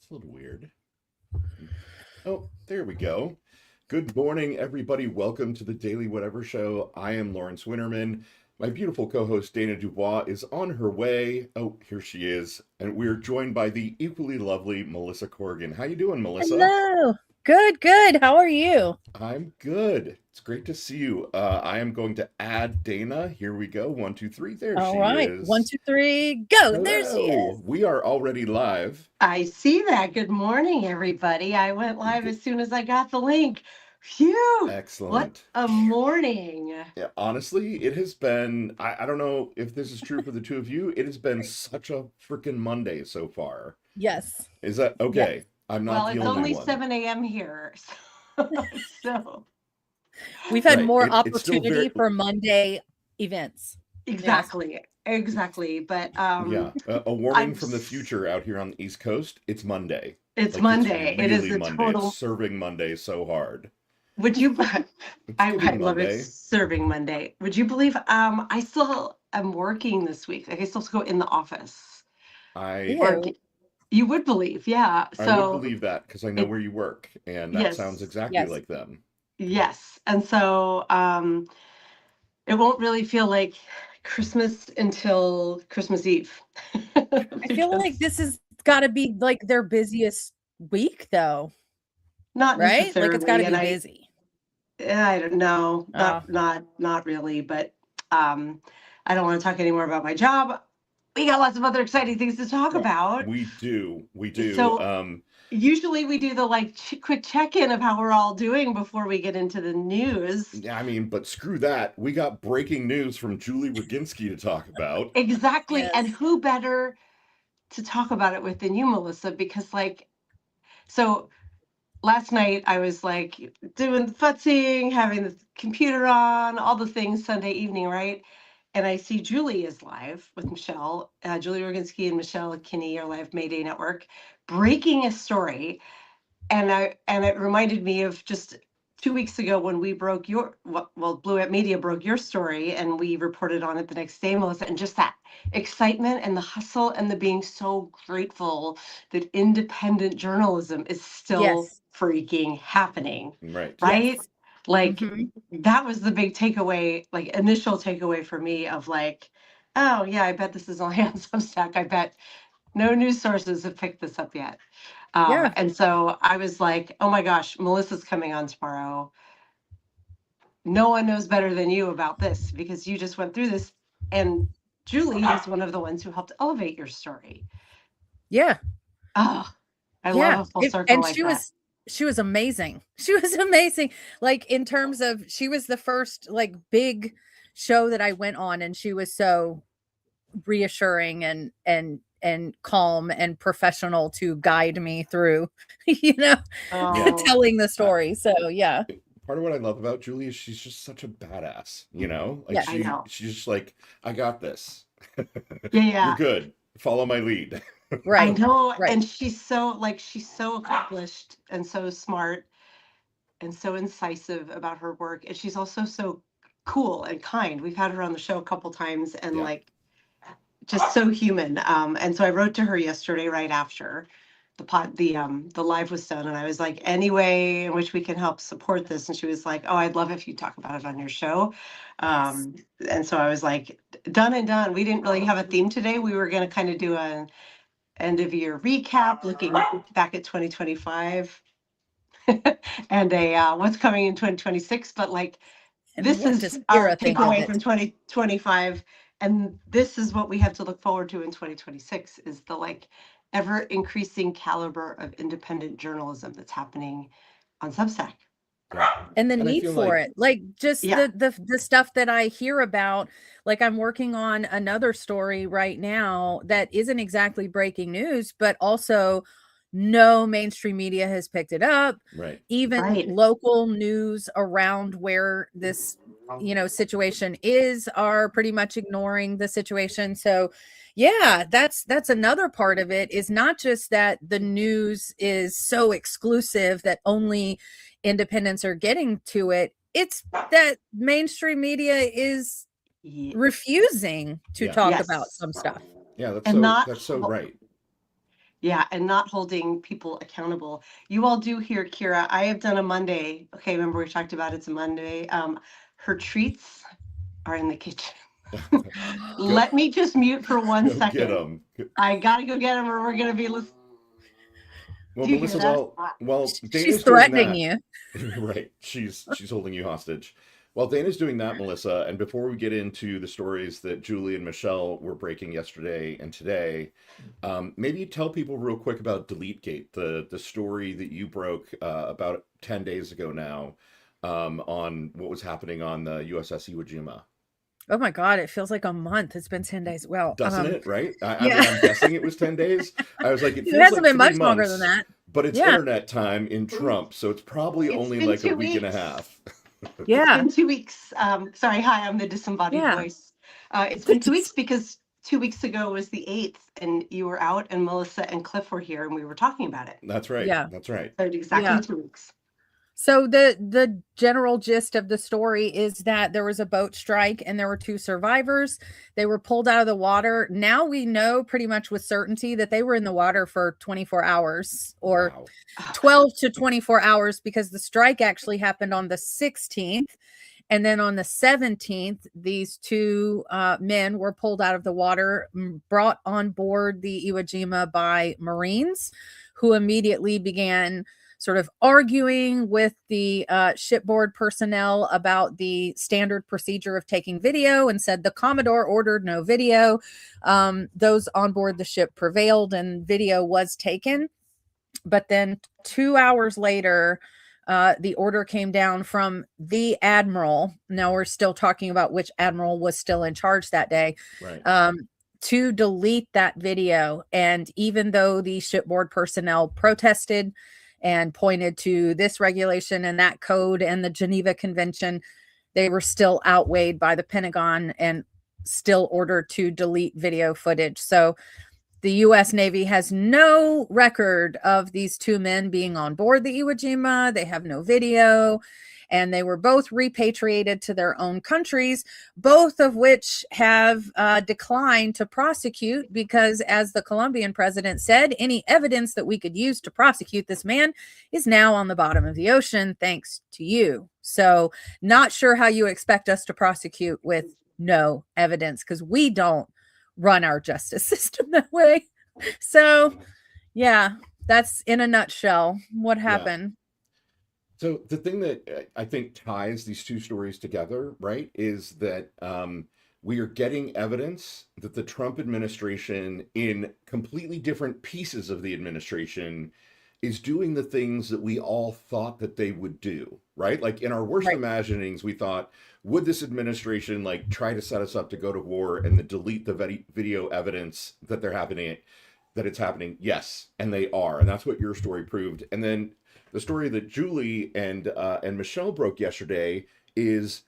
That's a little weird. Oh, there we go. Good morning, everybody. Welcome to the Daily Whatever Show. I am Lawrence Winterman. My beautiful co host Dana Dubois is on her way. Oh, here she is. And we're joined by the equally lovely Melissa Corrigan. How you doing, Melissa? Hello. Good, good. How are you? I'm good. It's great to see you. I am going to add Dana. Here we go. One, two, three. There All she right. One, is. two, three, go. There she is. Hello. We are already live. I see that. Good morning, everybody. I went live Good. as soon as I got the link. Phew! What Excellent. a morning. Yeah, honestly, it has been, I don't know if this is true for the two of you. It has been such a freaking Monday so far. Yes. Is that Yes. okay? I'm Well, not the it's only only one. 7 a.m. here. So, We've had Right. more It's still opportunity very, for Monday events. Yes. exactly. But yeah, a warning I'm from the future out here on the East Coast. It's Monday. it's Like it's Monday. It is really a Monday. It's total. serving Monday so hard. Would you It's I giving love it Monday. serving Monday. Would you believe I still am working this week? Like I still have to go in the office. I Or Ew. you would believe, yeah. I would So believe that because I know it where you work, and that sounds yes. exactly Yes. like them. Yes. And so it won't really feel like Christmas until Christmas Eve. I feel like Because this has got to be like their busiest week, though, not right? Like it's got to necessarily, and be I busy. I don't know, Oh, not really, but um I don't want to talk anymore about my job. We got lots of other exciting things to talk about. We do. We do. So usually we do the like quick check-in of how we're all doing before we get into the news. Yeah, I mean, but screw that. We got breaking news from Julie Roginski to talk about. Exactly. And yes. who better to talk about it with than you, Melissa? Because like so last night I was like doing the futzing, having the computer on, all the things Sunday evening, right? And I see Julie is live with Michelle, Julie Roginski and Michelle Kinney are live Mayday Network, breaking a story. And it reminded me of just 2 weeks ago when we broke your well, Blue Ant Media broke your story and we reported on it the next day, Melissa, and just that excitement and the hustle and the being so grateful that independent journalism is still Yes. freaking happening, Right. right? Yes. Like Mm-hmm. that was the big takeaway, like initial takeaway for me of like, oh yeah, I bet this is only on Substack. I bet no news sources have picked this up yet. Yeah. And so I was like, oh my gosh, Melissa's coming on tomorrow. No one knows better than you about this because you just went through this. And Julie is one of the ones who helped elevate your story. Yeah. Oh, I love Yeah. a full circle And like that. she was amazing. She was amazing. Like in terms of she was the first like big show that I went on, and she was so reassuring and calm and professional to guide me through, you know, Yeah. Oh, telling the Uh, story. So yeah. Part of what I love about Julie is she's just such a badass, you know? Like Yes. I know. she's just like, I got this. Yeah, You're yeah. good. Follow my lead. I Right. know. Right. And she's so accomplished and so smart and so incisive about her work. And she's also so cool and kind. We've had her on the show a couple times and Yeah. like just so human. And so I wrote to her yesterday right after the live was done, and I was like, any way in which we can help support this, and she was like, oh, I'd love if you talk about it on your show. Yes. And so I was like, done and done. We didn't really have a theme today. We were going to kind of do an end of year recap, looking back at 2025 and a what's coming in 2026. But like And this what does is our Kira think of takeaway it? from 2025, and this is what we have to look forward to in 2026 is the like ever increasing caliber of independent journalism that's happening on Substack. Yeah. And the And I need feel for like, it, like just Yeah. the stuff that I hear about. Like I'm working on another story right now that isn't exactly breaking news, but also no mainstream media has picked it up. right. Even Right. local news around where this, situation is are pretty much ignoring the situation. So yeah, that's another part of it, is not just that the news is so exclusive that only independents are getting to it. It's that mainstream media is refusing to Yeah. talk about Yes. some stuff. Yeah, And not that's so right. Yeah, and not holding people accountable. You all do hear Kira. I have done a Monday. Okay, remember we talked about it's a Monday. Her treats are in the kitchen. Go, Let me just mute for 1 go get second. them. I gotta go get them, or we're gonna be listening. Well, Do you hear Melissa, that? while She's Dana's doing threatening that, you. right? She's holding you hostage. While Dana's doing that, Melissa, and before we get into the stories that Julie and Michelle were breaking yesterday and today, maybe tell people real quick about DeleteGate, the story that you broke about 10 days ago now, on what was happening on the USS Iwo Jima. Oh my God, it feels like a month. It's been 10 days. Well, Doesn't it? Right? I mean, yeah. I'm guessing it was 10 days. I was like, it It feels hasn't like been three much longer than months, that. but it's Yeah. internet time in Trump, so it's probably It's only been like a 2 week and a weeks. half. It's Yeah. been 2 weeks. Sorry, hi, I'm the disembodied Yeah. voice. It's been 2 weeks because 2 weeks ago was the 8th, and you were out, and Melissa and Cliff were here, and we were talking about it. That's right. Yeah. That's right. So exactly Yeah. 2 weeks. So the general gist of the story is that there was a boat strike and there were 2 survivors. They were pulled out of the water. Now we know pretty much with certainty that they were in the water for 24 hours or Wow. 12 to 24 hours, because the strike actually happened on the 16th. And then on the 17th, these 2 men were pulled out of the water, brought on board the Iwo Jima by Marines, who immediately began sort of arguing with the shipboard personnel about the standard procedure of taking video, and said the Commodore ordered no video. Those on board the ship prevailed and video was taken. But then 2 hours later, the order came down from the admiral. Now we're still talking about which admiral was still in charge that day. Right. To delete that video. And even though the shipboard personnel protested and pointed to this regulation and that code and the Geneva Convention, they were still outweighed by the Pentagon and still ordered to delete video footage. So the U.S. Navy has no record of these 2 men being on board the Iwo Jima. They have no video, and they were both repatriated to their own countries, both of which have declined to prosecute because, as the Colombian president said, any evidence that we could use to prosecute this man is now on the bottom of the ocean, thanks to you. So not sure how you expect us to prosecute with no evidence, because we don't run our justice system that way. So yeah, that's in a nutshell what happened. So the thing that I think ties these 2 stories together, right, is that we are getting evidence that the Trump administration, in completely different pieces of the administration, is doing the things that we all thought that they would do, right? Like in our worst Right. imaginings, we thought, would this administration like try to set us up to go to war and then delete the video evidence that it's happening? Yes, and they are, and that's what your story proved. And then the story that Julie and Michelle broke yesterday is,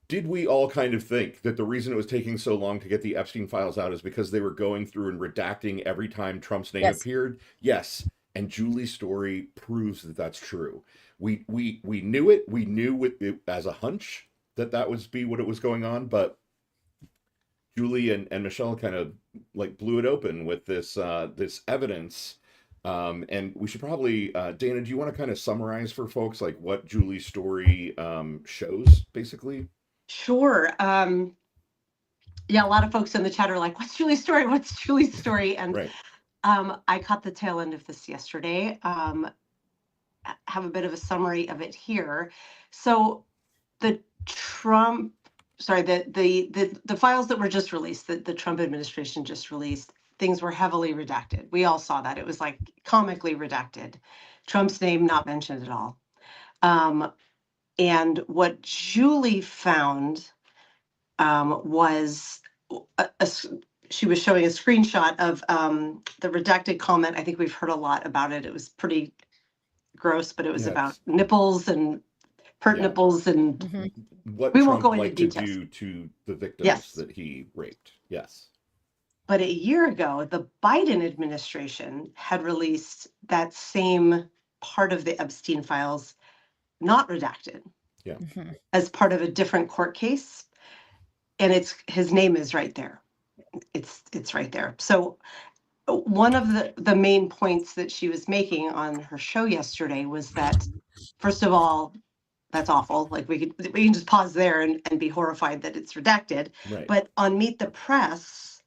did we all kind of think that the reason it was taking so long to get the Epstein files out is because they were going through and redacting every time Trump's name Yes. appeared? Yes. And Julie's story proves that that's true. We knew it. We knew it as a hunch that was be what it was going on, but Julie and Michelle kind of like blew it open with this this evidence. And we should probably, Dana, do you want to kind of summarize for folks like what Julie's story shows, basically? Sure. Yeah, a lot of folks in the chat are like, "What's Julie's story? What's Julie's story?" And Right. I caught the tail end of this yesterday. Have a bit of a summary of it here. So the Trump, sorry, the files that were just released, that the Trump administration just released, things were heavily redacted. We all saw that. It was like comically redacted. Trump's name not mentioned at all. And what Julie found was she was showing a screenshot of the redacted comment. I think we've heard a lot about it. It was pretty gross, but it was about nipples and pert nipples and what we Trump won't go into liked to details. do to the victims Yes. that he raped. Yes. But a year ago, the Biden administration had released that same part of the Epstein files, not redacted, as part of a different court case. And his name is right there. It's right there. So one of the main points that she was making on her show yesterday was that, first of all, that's awful. Like we can just pause there and be horrified that it's redacted. Right. But on Meet the Press,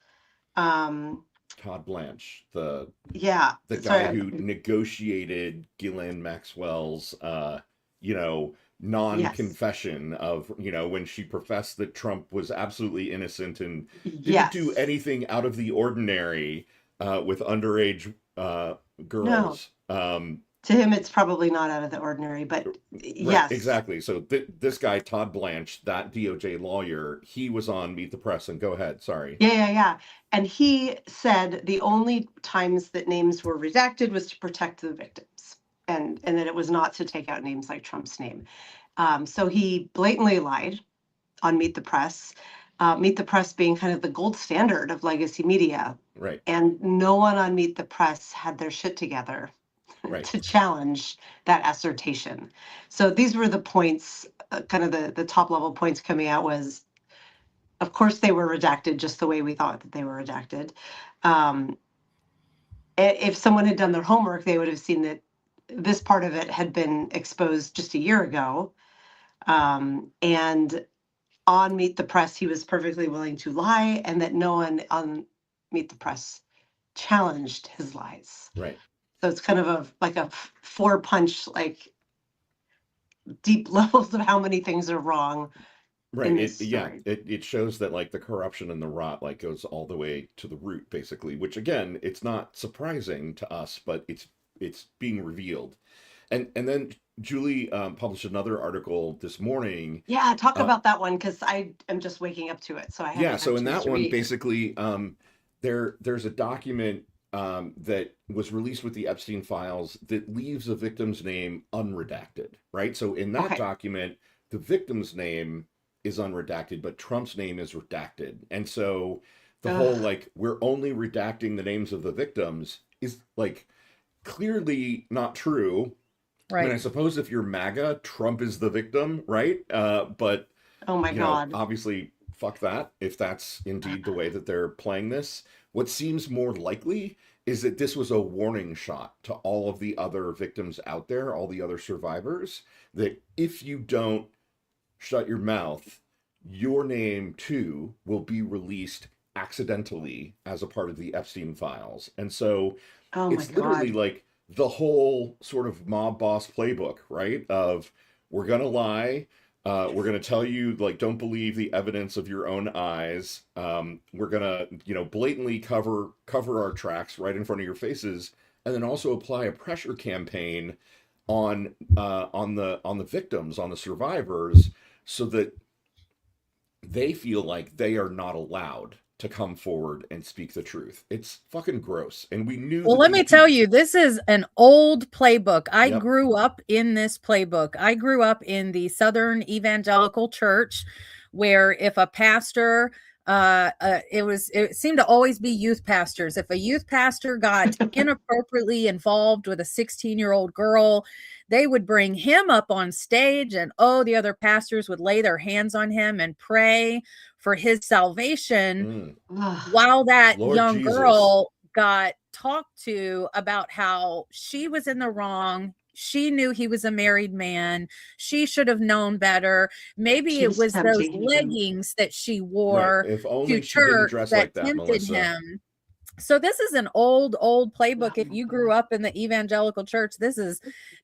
Todd Blanche, the yeah, guy sorry, who negotiated Ghislaine Maxwell's yes, non-confession of, when she professed that Trump was absolutely innocent and didn't do yes, anything out of the ordinary with underage no. girls. To him, it's probably not out of the ordinary, but Right, yes, exactly. So this guy, Todd Blanche, that DOJ lawyer, he was on Meet the Press. And go ahead, sorry. yeah. And he said the only times that names were redacted was to protect the victims, and that it was not to take out names like Trump's name. So he blatantly lied on Meet the Press. Meet the Press being kind of the gold standard of legacy media, Right, and no one on Meet the Press had their shit together right, to challenge that assertion. So these were the points, kind of the top level points coming out was, of course, they were redacted just the way we thought that they were redacted. Um, if someone had done their homework, they would have seen that this part of it had been exposed just a year ago. And on Meet the Press, he was perfectly willing to lie, and that no one on Meet the Press challenged his lies. right. So it's kind of a four punch, like deep levels of how many things are wrong Right. in this story. It shows that like the corruption and the rot like goes all the way to the root, basically, which again, it's not surprising to us, but it's being revealed. And then Julie published another article this morning. Yeah, talk Uh, about that one because I am just waking up to it, so I yeah, haven't had so a in chance that to one, read it. basically, there's a document that was released with the Epstein files that leaves a victim's name unredacted, right? So in that Okay. document, the victim's name is unredacted, but Trump's name is redacted. And so the whole Ugh. like, we're only redacting the names of the victims is like clearly not true. I mean, Right. I suppose if you're MAGA, Trump is the victim, right? But Oh my God. obviously, fuck that if that's indeed the way that they're playing this. What seems more likely is that this was a warning shot to all of the other victims out there, all the other survivors, that if you don't shut your mouth, your name too will be released accidentally as a part of the Epstein files. And so Oh my it's literally God. like the whole sort of mob boss playbook, right? Of we're gonna lie, we're gonna tell you like don't believe the evidence of your own eyes. We're gonna blatantly cover our tracks right in front of your faces, and then also apply a pressure campaign on the victims, on the survivors, so that they feel like they are not allowed to come forward and speak the truth. It's fucking gross. And we knew Well, that let these me people. tell you, this is an old playbook. I Yep. grew up in this playbook. I grew up in the Southern Evangelical Church, where if a pastor, it seemed to always be youth pastors. If a youth pastor got inappropriately involved with a 16-year-old girl, they would bring him up on stage, and the other pastors would lay their hands on him and pray for his salvation Mm. Ugh. while that Lord young Jesus. girl got talked to about how she was in the wrong. She knew he was a married man. She should have known better. Maybe She it was was those tempting him. leggings that she Right. wore If to only she didn't church dress that like that, tempted Melissa. him. So this is an old playbook. Oh If my you grew God. up in the evangelical church, this is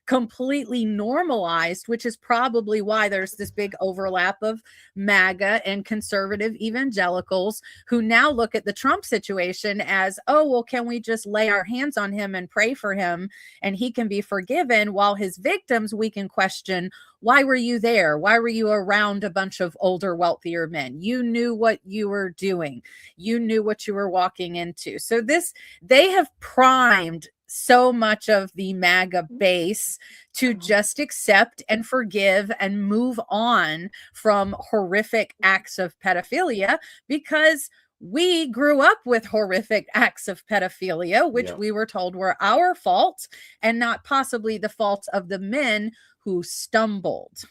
completely normalized, which is probably why there's this big overlap of MAGA and conservative evangelicals who now look at the Trump situation as, oh, well, can we just lay our hands on him and pray for him and he can be forgiven, while his victims, we can question, why were you there? Why were you around a bunch of older, wealthier men? You knew what you were doing. You knew what you were walking into. So they have primed so much of the MAGA base to just accept and forgive and move on from horrific acts of pedophilia, because we grew up with horrific acts of pedophilia, which Yeah. we were told were our fault and not possibly the fault of the men who stumbled.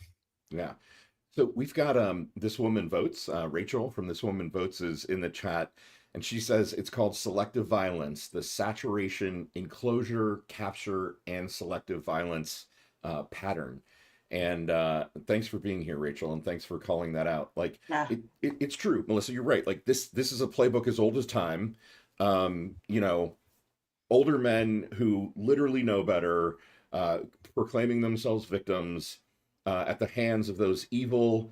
Yeah. So we've got This Woman Votes. Rachel from This Woman Votes is in the chat. And she says it's called selective violence, the saturation, enclosure, capture, and selective violence pattern. And thanks for being here, Rachel, and thanks for calling that out. Like Yeah. it's true, Melissa. You're right. Like this is a playbook as old as time. You know, older men who literally know better, uh, proclaiming themselves victims at the hands of those evil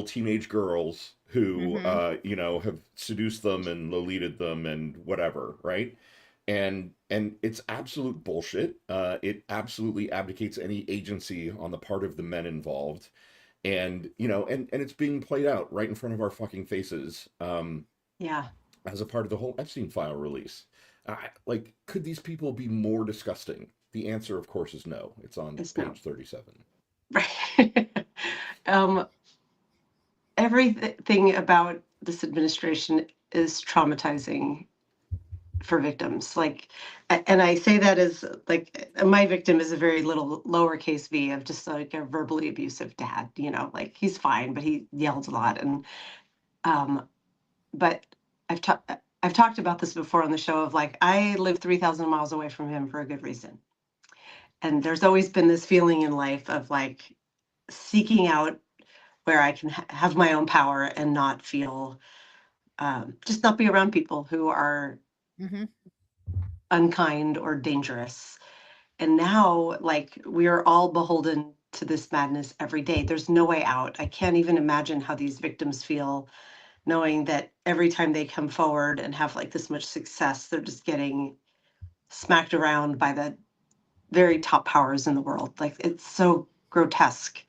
teenage girls who, Mm-hmm. you know, have seduced them and lolitaed them and whatever, right? And it's absolute bullshit. It absolutely abdicates any agency on the part of the men involved, and you know, and it's being played out right in front of our fucking faces. Yeah. As a part of the whole Epstein file release. Like, could these people be more disgusting? The answer, of course, is no. It's on It's no. page 37. Right. Everything about this administration is traumatizing for victims. Like, and I say that as like my victim is a very little lowercase v of just like a verbally abusive dad. You know, like he's fine, but he yelled a lot. And but I've talked about this before on the show of like I live 3,000 miles away from him for a good reason. And there's always been this feeling in life of like seeking out where I can have my own power and not feel just not be around people who are Mm-hmm. unkind or dangerous. And now, like, we are all beholden to this madness every day. There's no way out. I can't even imagine how these victims feel knowing that every time they come forward and have like this much success, they're just getting smacked around by the very top powers in the world. Like, it's so grotesque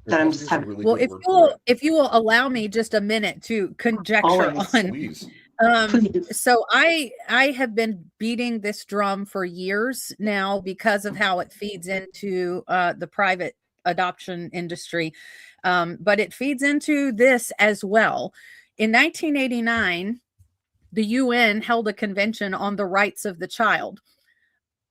that I'm Grotesque just is a having really Well, good word for it. if you will allow me just a minute to conjecture always, on, Please. please. so I have been beating this drum for years now because of how it feeds into the private adoption industry, but it feeds into this as well. In 1989, the UN held a convention on the rights of the child.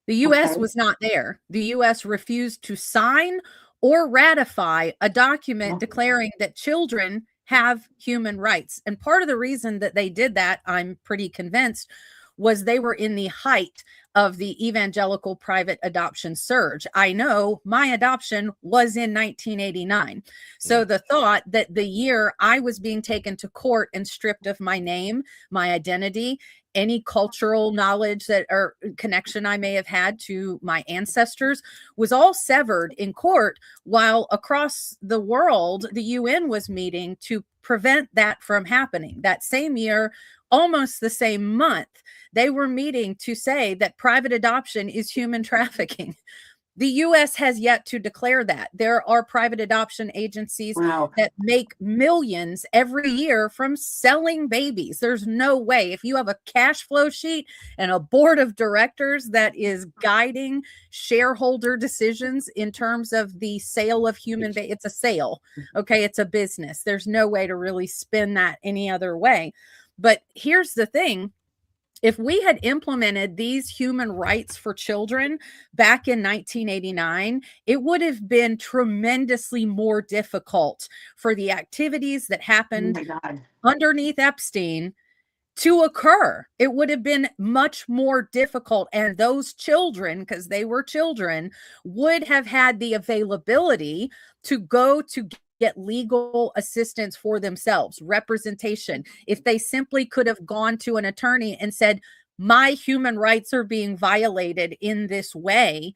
The US Okay. was not there. The US refused to sign or ratify a document declaring that children have human rights. And part of the reason that they did that, I'm pretty convinced, was they were in the height of the evangelical private adoption surge. I know my adoption was in 1989. So the thought that the year I was being taken to court and stripped of my name, my identity, any cultural knowledge that or connection I may have had to my ancestors was all severed in court, while across the world, the UN was meeting to prevent that from happening. That same year, almost the same month, they were meeting to say that private adoption is human trafficking. The US has yet to declare that. There are private adoption agencies Wow. that make millions every year from selling babies. There's no way. If you have a cash flow sheet and a board of directors that is guiding shareholder decisions in terms of the sale of human babies, it's a sale. Okay, it's a business. There's no way to really spin that any other way. But here's the thing. If we had implemented these human rights for children back in 1989, it would have been tremendously more difficult for the activities that Oh happened my God. underneath Epstein to occur. It would have been much more difficult. And those children, because they were children, would have had the availability to go to get legal assistance for themselves, representation. If they simply could have gone to an attorney and said, my human rights are being violated in this way,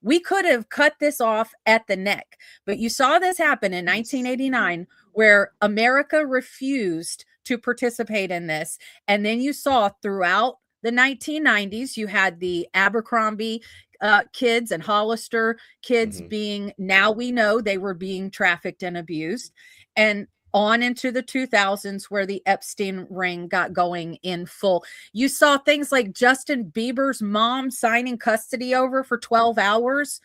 we could have cut this off at the neck. But you saw this happen in 1989, where America refused to participate in this. And then you saw throughout the 1990s, you had the Abercrombie kids and Hollister kids being, now we know they were being trafficked and abused. And on into the 2000s, where the Epstein ring got going in full. You saw things like Justin Bieber's mom signing custody over for 12 hours.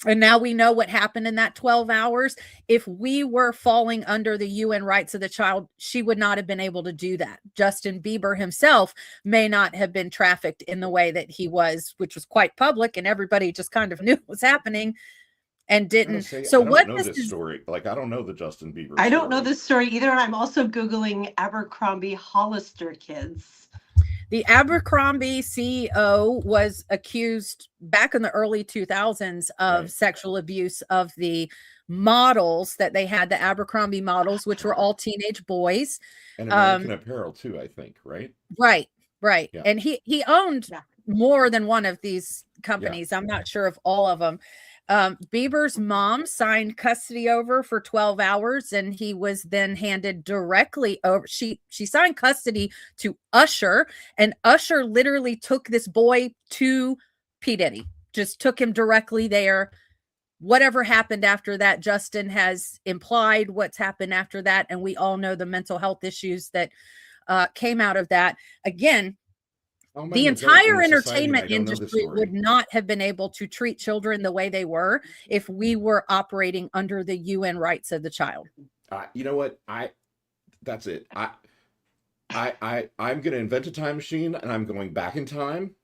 And now we know what happened in that 12 hours. If we were falling under the UN rights of the child, she would not have been able to do that. Justin Bieber himself may not have been trafficked in the way that he was, which was quite public and everybody just kind of knew what was happening. and I'm gonna didn't. say So I don't what know this this is, story. Like I don't know the Justin Bieber I don't know story. this story either, and I'm also Googling Abercrombie Hollister kids. the Abercrombie CEO was accused back in the early 2000s of Right. sexual abuse of the models that they had, the Abercrombie models, which were all teenage boys. And Um, American Apparel too, I think, right? right, right. Yeah. And he owned Yeah. more than one of these Yeah. companies. I'm not sure of all of them. Bieber's mom signed custody over for 12 hours, and he was then handed directly over. She signed custody to Usher, and Usher literally took this boy to P. Diddy, just took him directly there. Whatever happened after that, Justin has implied what's happened after that, and we all know the mental health issues that came out of that. Again, How am I the an adult in entire a society and I entertainment don't know this industry would story? not have been able to treat children the way they were if we were operating under the UN rights of the child. You know what? That's it. I'm gonna invent a time machine and I'm going back in time.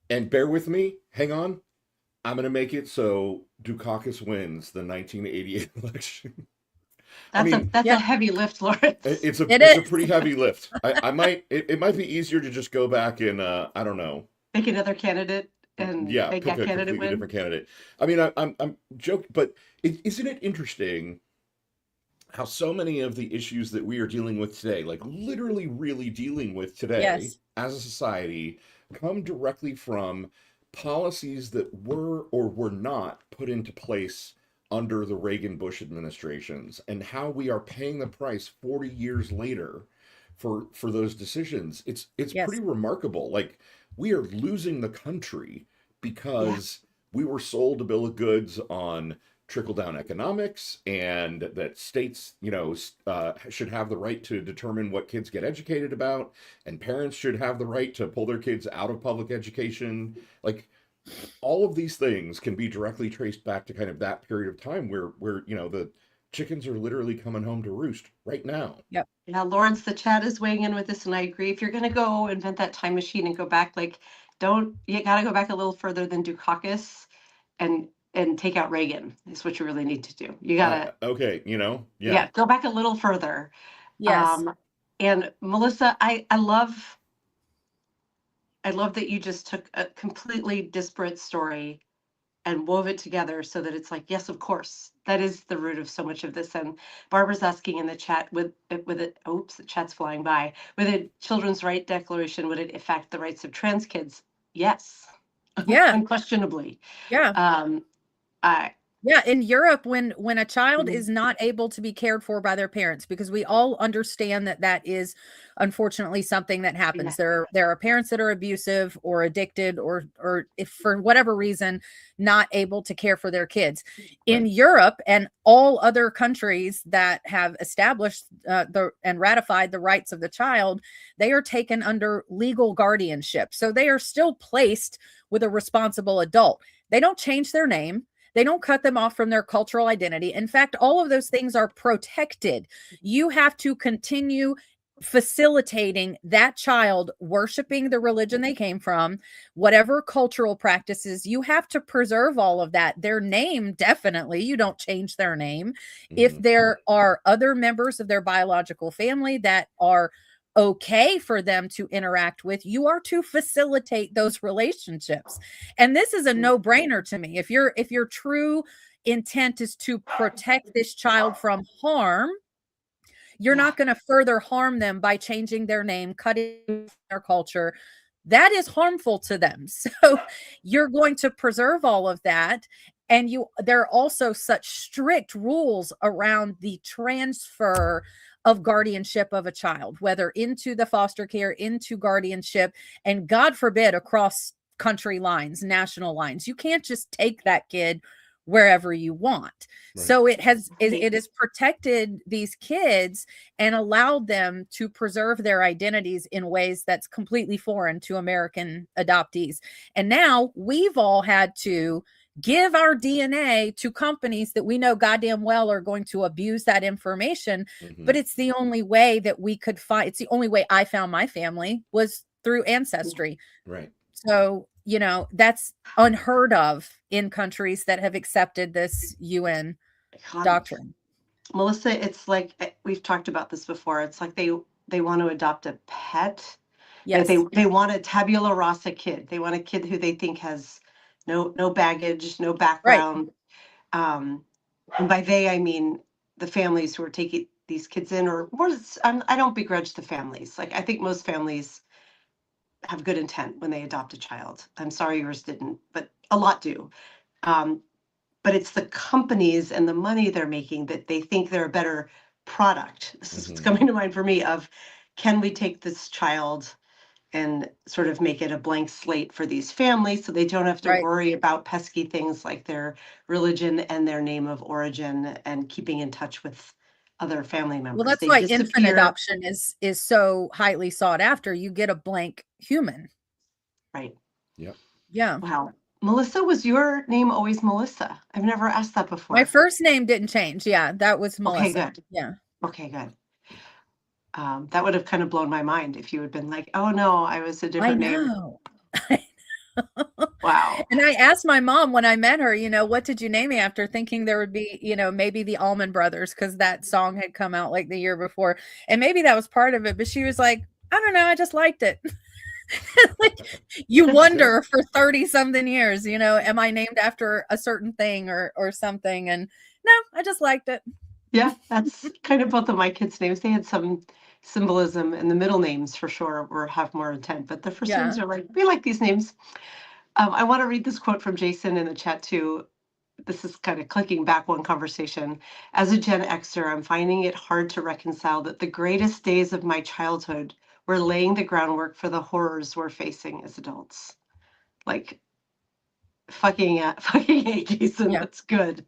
And bear with me. Hang on. I'm gonna make it so Dukakis wins the 1988 election. I mean, That's Yep, a heavy lift, Lawrence. it it's a is. pretty heavy lift. I might it might be easier to just go back and I don't know. Pick another candidate and Yeah, make pick that a candidate completely win. different candidate. I mean, I'm joking, but isn't it interesting how so many of the issues that we are dealing with today, like literally really dealing with today Yes. as a society, come directly from policies that were or were not put into place under the Reagan Bush administrations, and how we are paying the price 40 years later for those decisions. It's pretty Yes. remarkable. Like we are losing the country Yeah. because we were sold a bill of goods on trickle down economics, and that states, should have the right to determine what kids get educated about, and parents should have the right to pull their kids out of public education. Like all of these things can be directly traced back to kind of that period of time where the chickens are literally coming home to roost right now. Yep. Yeah, Lawrence, the chat is weighing in with this, and I agree. If you're gonna go invent that time machine and go back, like, you gotta go back a little further than Dukakis and take out Reagan is what you really need to do. You gotta, Okay, yeah. yeah, go back a little further. Yes. And Melissa, I love that you just took a completely disparate story and wove it together so that it's like, yes, of course, that is the root of so much of this. And Barbara's asking in the chat, with it, oops, the chat's flying by. With a children's right declaration, would it affect the rights of trans kids? Yes, Yeah. unquestionably. Yeah. I Yeah, in Europe, when a child is not able to be cared for by their parents, because we all understand that that is unfortunately something that happens. Yeah. There are parents that are abusive or addicted, or if for whatever reason not able to care for their kids. In Right. Europe and all other countries that have established and ratified the rights of the child, they are taken under legal guardianship. So they are still placed with a responsible adult. They don't change their name. They don't cut them off from their cultural identity. In fact, all of those things are protected. You have to continue facilitating that child worshiping the religion they came from, whatever cultural practices. You have to preserve all of that. Their name, definitely, you don't change their name. If Mhm. there are other members of their biological family that are okay for them to interact with, you are to facilitate those relationships. And this is a no-brainer to me. If your true intent is to protect this child from harm, you're Yeah. not going to further harm them by changing their name, cutting their culture. That is harmful to them. So you're going to preserve all of that. And there are also such strict rules around the transfer of guardianship of a child, whether into the foster care, into guardianship, and God forbid, across country lines, national lines. You can't just take that kid wherever you want. Right. So it has protected these kids and allowed them to preserve their identities in ways that's completely foreign to American adoptees. And now we've all had to give our DNA to companies that we know goddamn well are going to abuse that information. Mhm. But it's the only way that we could find. It's the only way I found my family was through Ancestry. Right. So that's unheard of in countries that have accepted this UN God, doctrine. Melissa, it's like we've talked about this before. It's like they want to adopt a pet. Yes. They want a tabula rasa kid. They want a kid who they think has no baggage, no background. And by they, I mean the families who are taking these kids in, or more. I don't begrudge the families. Like, I think most families have good intent when they adopt a child. I'm sorry yours didn't, but a lot do. But it's the companies and the money they're making that they think they're a better product. This is what's coming to mind for me of, can we take this child and sort of make it a blank slate for these families so they don't have to worry about pesky things like their religion and their name of origin and keeping in touch with other family members. Well, that's They why disappear. infant adoption is so highly sought after. You get a blank human. Right. Yep. Yeah. Wow. Melissa, was your name always Melissa? I've never asked that before. My first name didn't change. Yeah, that was Melissa. Okay, good. Yeah. Okay, good. That would have kind of blown my mind if you had been like, oh no, I was a different name. Wow. And I asked my mom when I met her, what did you name me after, thinking there would be, maybe the Allman Brothers, because that song had come out like the year before. And maybe that was part of it. But she was like, I don't know, I just liked it. Like, you wonder for 30 something years, am I named after a certain thing or something? And no, I just liked it. Yeah, that's kind of both of my kids' names. They had some symbolism, and the middle names for sure have more intent, but the first names are like, we like these names. I want to read this quote from Jason in the chat too. This is kind of clicking back one conversation. As a Gen Xer, I'm finding it hard to reconcile that the greatest days of my childhood were laying the groundwork for the horrors we're facing as adults. Like, fucking A, Jason. Yeah. That's good.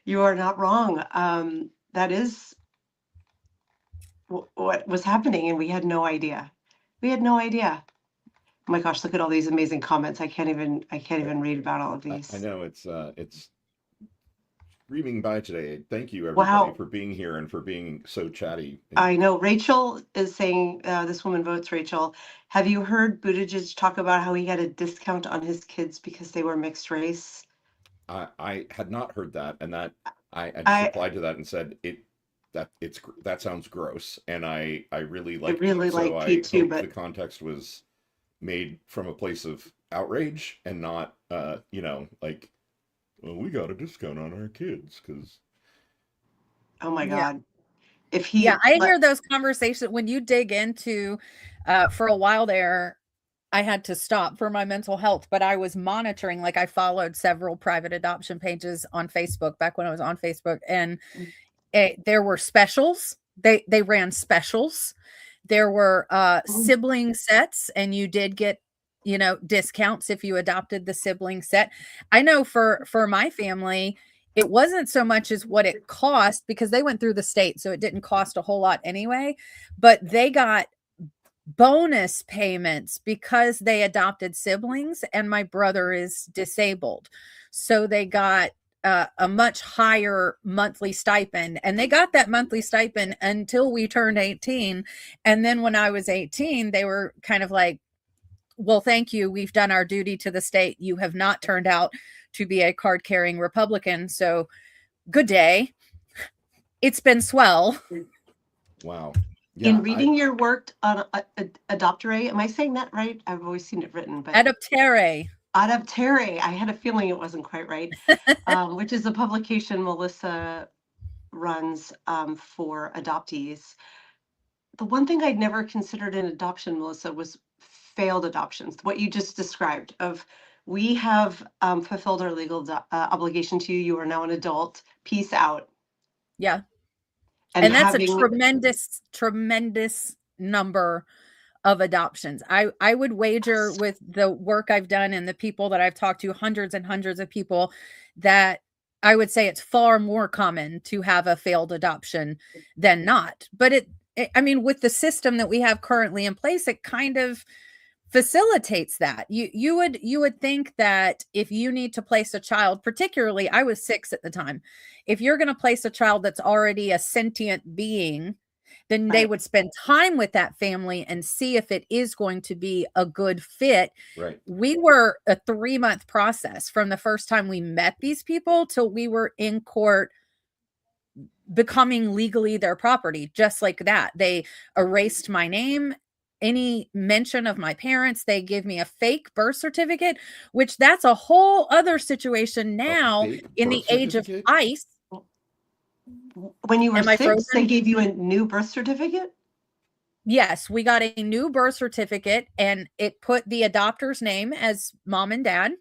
You are not wrong. That is what was happening, and we had no idea. We had no idea. Oh my gosh, look at all these amazing comments. I can't even read about all of these. I know it's streaming by today. Thank you everybody for being here and for being so chatty. I know Rachel is saying, this woman votes, Rachel. Have you heard Buttigieg talk about how he had a discount on his kids because they were mixed race? I had not heard that, and that I just replied to that and said that sounds gross, and I really like it. Really so like I Pete too, hope the context was made from a place of outrage and not like, well, we got a discount on our kids because. Oh my God. If I hear those conversations when you dig into for a while there. I had to stop for my mental health, but I was monitoring, like I followed several private adoption pages on Facebook back when I was on Facebook, and there were specials. They ran specials. There were sibling sets, and you did get, discounts if you adopted the sibling set. I know for my family, it wasn't so much as what it cost, because they went through the state, so it didn't cost a whole lot anyway, but they got bonus payments because they adopted siblings, and my brother is disabled. So they got a much higher monthly stipend, and they got that monthly stipend until we turned 18. And then when I was 18, they were kind of like, well, thank you. We've done our duty to the state. You have not turned out to be a card-carrying Republican. So good day. It's been swell. Wow. Yeah, in reading your work on Adoptere, am I saying that right? I've always seen it written, but Adoptere. I had a feeling it wasn't quite right, which is a publication Melissa runs for adoptees. The one thing I'd never considered in adoption, Melissa, was failed adoptions. What you just described of, we have fulfilled our legal obligation to you. You are now an adult. Peace out. Yeah. And that's a tremendous number of adoptions. I would wager, with the work I've done and the people that I've talked to, hundreds and hundreds of people, that I would say it's far more common to have a failed adoption than not. But I mean, with the system that we have currently in place, it kind of facilitates that. You would think that if you need to place a child, particularly I was 6 at the time, if you're going to place a child that's already a sentient being then they would spend time with that family and see if it is going to be a good fit. Right. We were a 3-month process from the first time we met these people till we were in court becoming legally their property. Just like that, they erased my name, any mention of my parents. They give me a fake birth certificate, which that's a whole other situation now in the age of ICE. When you were Am I 6, frozen? they gave you a new birth certificate? Yes, we got a new birth certificate and it put the adopter's name as mom and dad.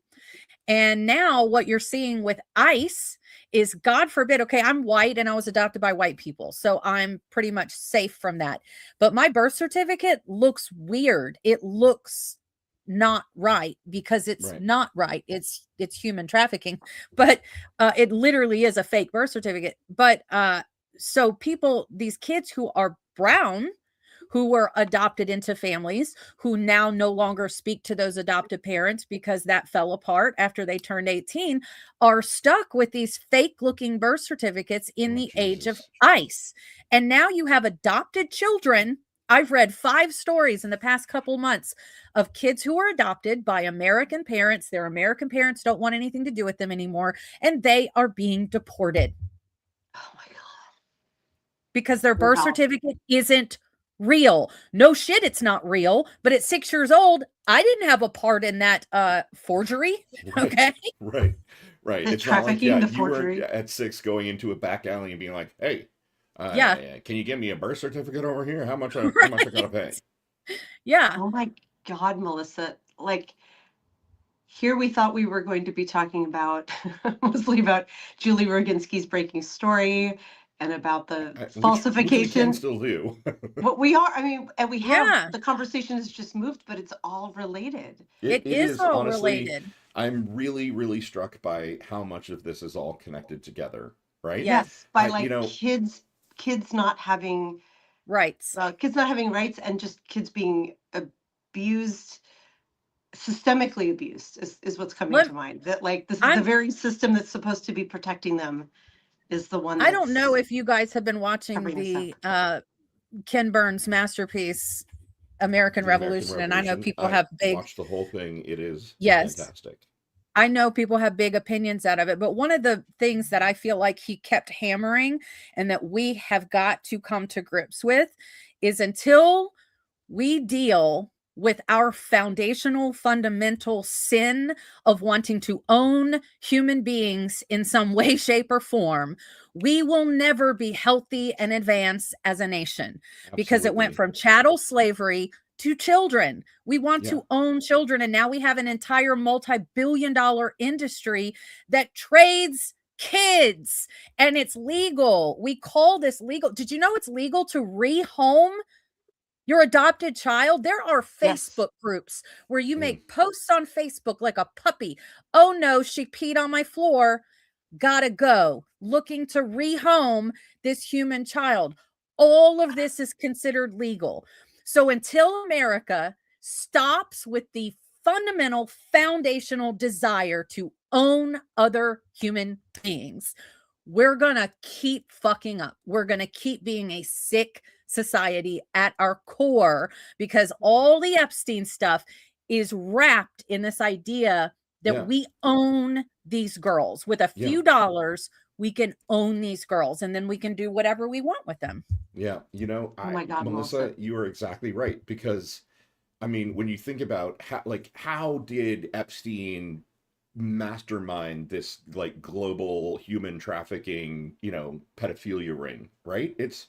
And now what you're seeing with ICE is, God forbid, okay, I'm white and I was adopted by white people, so I'm pretty much safe from that. But my birth certificate looks weird. It looks not right because it's not right. It's human trafficking, but it literally is a fake birth certificate. But so people, these kids who are brown, who were adopted into families, who now no longer speak to those adoptive parents because that fell apart after they turned 18, are stuck with these fake looking birth certificates in the age of ICE. And now you have adopted children. I've read 5 stories in the past couple months of kids who are adopted by American parents. Their American parents don't want anything to do with them anymore, and they are being deported. Oh my God. Because their birth certificate isn't real. No shit, it's not real. But at 6 years old, I didn't have a part in that forgery. Okay. Right. The It's trafficking, not like, the you were forgery. at 6 going into a back alley and being like, hey, can you give me a birth certificate over here? How much I gotta pay? Yeah. Oh my God, Melissa. Like, here we thought we were going to be talking about mostly about Julie Roginski's breaking story and about the falsification. Which we can still do. What we are, I mean, and we have, Yeah. the conversation has just moved, but it's all related. It is all honestly related. I'm really, really struck by how much of this is all connected together, right? Yes. By like kids not having rights. Kids not having rights, and just kids being abused, systemically abused is what's coming to mind. That like this is the very system that's supposed to be protecting them is the one that's, I don't know if you guys have been watching the Ken Burns masterpiece American Revolution, and I know people have watched the whole thing. It is fantastic. I know people have big opinions out of it, but one of the things that I feel like he kept hammering and that we have got to come to grips with is, until we deal with our foundational, fundamental sin of wanting to own human beings in some way, shape, or form, we will never be healthy and advance as a nation. Because it went from chattel slavery to children. We want to own children, and now we have an entire multi-billion-dollar industry that trades kids, and it's legal. We call this legal. Did you know it's legal to rehome your adopted child? There are Facebook groups where you make posts on Facebook like a puppy. Oh no, she peed on my floor. Gotta go. Looking to rehome this human child. All of this is considered legal. So until America stops with the fundamental foundational desire to own other human beings, we're gonna keep fucking up. We're gonna keep being a sick society at our core, because all the Epstein stuff is wrapped in this idea that we own these girls. With a few dollars, we can own these girls, and then we can do whatever we want with them. Yeah, oh my God, Melissa, you are exactly right. Because, I mean, when you think about how did Epstein mastermind this like global human trafficking, pedophilia ring, right? It's,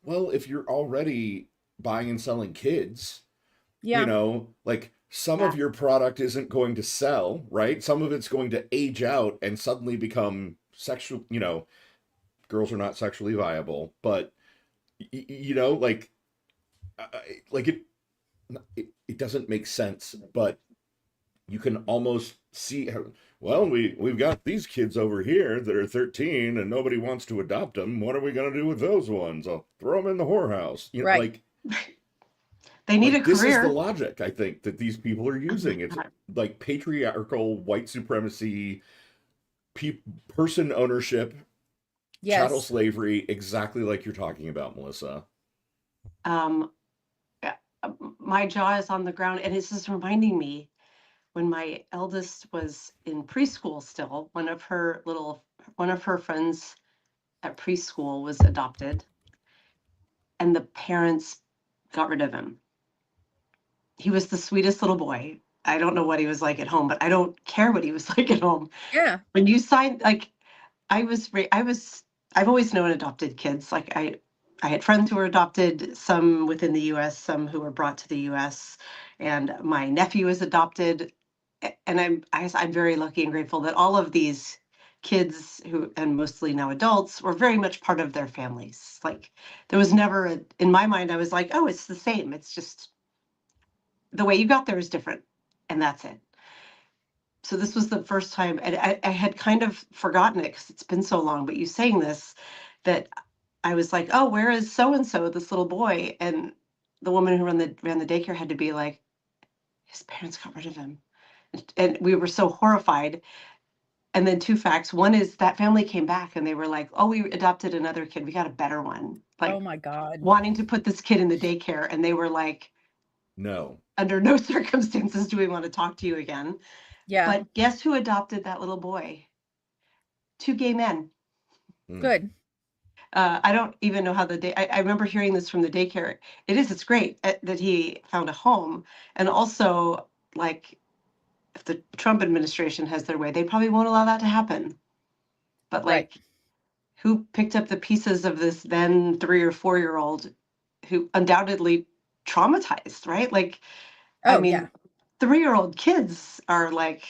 well, if you're already buying and selling kids, like some of your product isn't going to sell, right? Some of it's going to age out and suddenly become sexual, girls are not sexually viable, but like it doesn't make sense, but you can almost see how, well, we've got these kids over here that are 13 and nobody wants to adopt them. What are we going to do with those ones? I'll throw them in the whorehouse. They need a career. This is the logic, I think, that these people are using. It's like patriarchal white supremacy, person ownership, chattel slavery, exactly like you're talking about, Melissa. um, my jaw is on the ground, and it's just reminding me when my eldest was in preschool still, one of her friends at preschool was adopted, and the parents got rid of him. He was the sweetest little boy. I don't know what he was like at home, but I don't care what he was like at home. Yeah. When you signed, like, I've always known adopted kids. Like I had friends who were adopted, some within the US, some who were brought to the US, and my nephew is adopted. And I'm very lucky and grateful that all of these kids who, and mostly now adults, were very much part of their families. Like there was never in my mind, I was like, oh, it's the same. It's just the way you got there is different, and that's it. So this was the first time, and I had kind of forgotten it because it's been so long, but you saying this, that I was like, oh, where is so-and-so, this little boy? And the woman who ran the daycare had to be like, his parents got rid of him. And we were so horrified. And then two facts. One is that family came back and they were like, oh, we adopted another kid. We got a better one. Like, Oh my God. wanting to put this kid in the daycare. And they were like, No. under no circumstances do we want to talk to you again. Yeah. But guess who adopted that little boy? Two gay men. Good. I don't even know how I remember hearing this from the daycare. It's great that he found a home. And also, like, if the Trump administration has their way, they probably won't allow that to happen. But like, Right. who picked up the pieces of this then 3 or 4-year-old who undoubtedly traumatized, right? Like, Oh, I mean, yeah. 3-year-old kids are like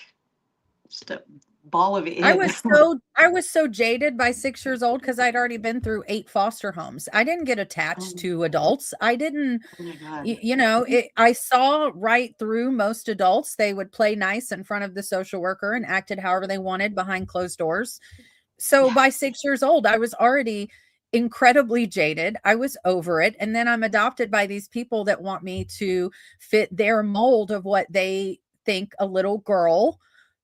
just a ball of I was so jaded by 6 years old because I'd already been through 8 foster homes. I didn't get attached to adults. I didn't, oh my God. you know, I saw right through most adults. They would play nice in front of the social worker and acted however they wanted behind closed doors. So Yeah. by 6 years old, I was already incredibly jaded. I was over it. And then I'm adopted by these people that want me to fit their mold of what they think a little girl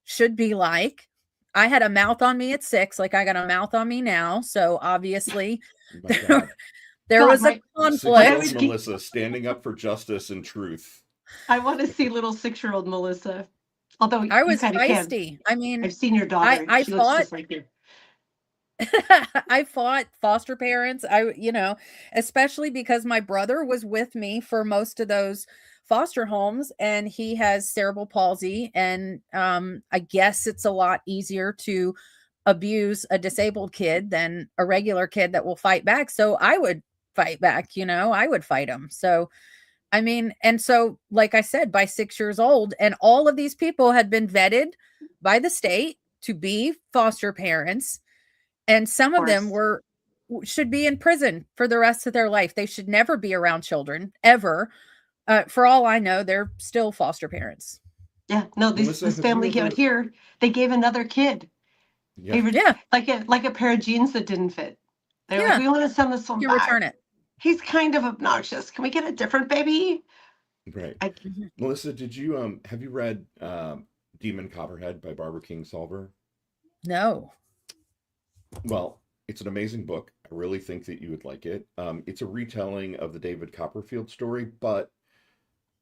should be like. I had a mouth on me at 6, like I got a mouth on me now. So obviously Oh my God. there God, was a 6-year-old conflict. Melissa standing up for justice and truth. I want to see little 6-year-old Melissa. Although I you was kind of can. feisty. I mean, I've seen your daughter. I She looks fought just like you. I fought foster parents. Especially because my brother was with me for most of those foster homes and he has cerebral palsy. And I guess it's a lot easier to abuse a disabled kid than a regular kid that will fight back. So I would fight back, I would fight him. So, I mean, and so, like I said, by 6 years old, and all of these people had been vetted by the state to be foster parents. And some of them should be in prison for the rest of their life. They should never be around children ever. For all I know, they're still foster parents. Yeah, no, Melissa, this have you family out ever- here, they gave another kid. Yeah. Yeah. Like a pair of jeans that didn't fit. They're Yeah. like, we want to send this one You back. return it. He's kind of obnoxious. Can we get a different baby? Right. Mhm. Melissa, did you have you read Demon Copperhead by Barbara Kingsolver? No. Well, it's an amazing book. I really think that you would like it. It's a retelling of the David Copperfield story, but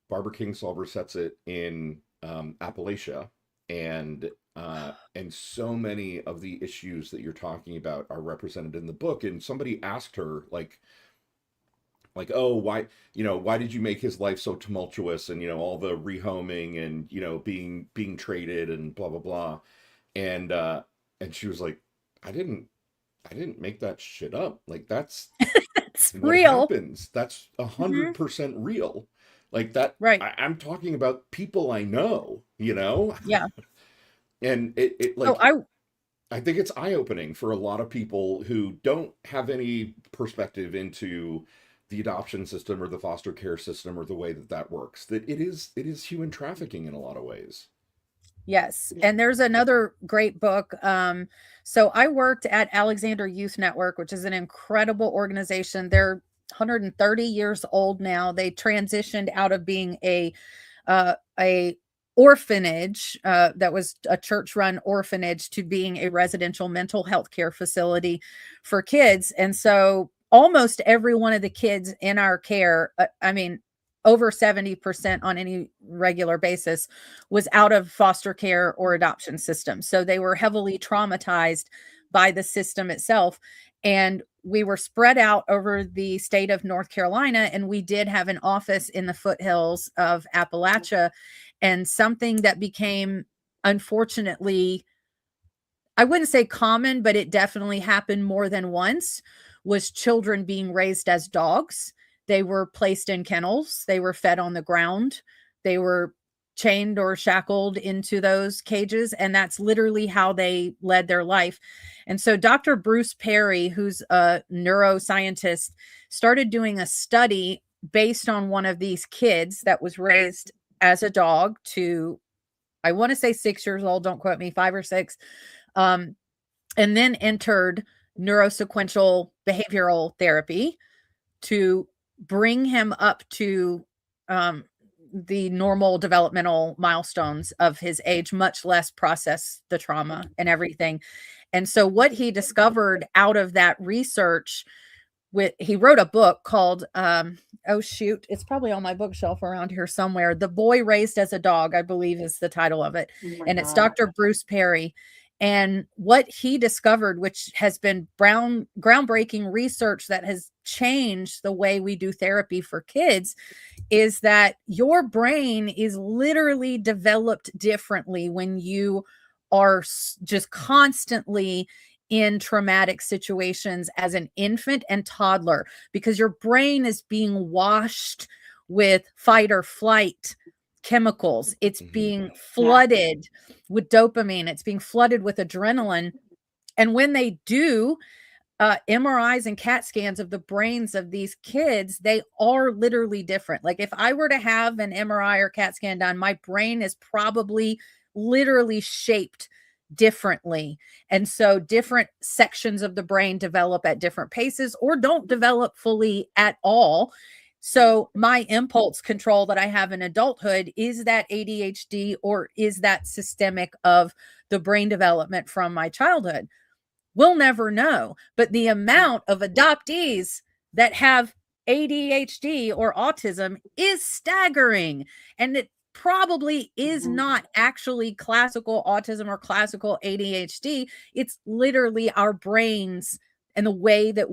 Barbara Kingsolver sets it in Appalachia, and so many of the issues that you're talking about are represented in the book. And somebody asked her, like, oh, why did you make his life so tumultuous, and all the rehoming and being traded and blah blah blah, and she was like, I didn't make that shit up. Like, that's It's what real. happens. That's 100% real. Like that. Right. I'm talking about people I know. Yeah. And it So like I think it's eye-opening for a lot of people who don't have any perspective into the adoption system or the foster care system or the way that works. That it is human trafficking in a lot of ways. Yes. And there's another great book. So I worked at Alexander Youth Network, which is an incredible organization. They're 130 years old now. They transitioned out of being a orphanage that was a church-run orphanage to being a residential mental health care facility for kids. And so almost every one of the kids in our care, I mean, over 70% on any regular basis was out of foster care or adoption system. So they were heavily traumatized by the system itself. And we were spread out over the state of North Carolina, and we did have an office in the foothills of Appalachia. And something that became, unfortunately, I wouldn't say common, but it definitely happened more than once, was children being raised as dogs. They were placed in kennels. They were fed on the ground. They were chained or shackled into those cages. And that's literally how they led their life. And so Dr. Bruce Perry, who's a neuroscientist, started doing a study based on one of these kids that was raised as a dog to, I want to say 6 years old, don't quote me, 5 or 6, and then entered neurosequential behavioral therapy to bring him up to the normal developmental milestones of his age, much less process the trauma and everything. And so what he discovered out of that research, he wrote a book called, oh shoot, it's probably on my bookshelf around here somewhere. The Boy Raised as a Dog, I believe is the title of it. And it's Dr. Bruce Perry. And what he discovered, which has been groundbreaking research that has changed the way we do therapy for kids, is that your brain is literally developed differently when you are just constantly in traumatic situations as an infant and toddler, because your brain is being washed with fight or flight chemicals. It's being flooded with dopamine. It's being flooded with adrenaline. And when they do MRIs and CAT scans of the brains of these kids, they are literally different. Like if I were to have an MRI or CAT scan done, my brain is probably literally shaped differently. And so different sections of the brain develop at different paces or don't develop fully at all. So my impulse control that I have in adulthood, is that ADHD or is that systemic of the brain development from my childhood? We'll never know. But the amount of adoptees that have ADHD or autism is staggering. And it probably is not actually classical autism or classical ADHD. It's literally our brains and the way that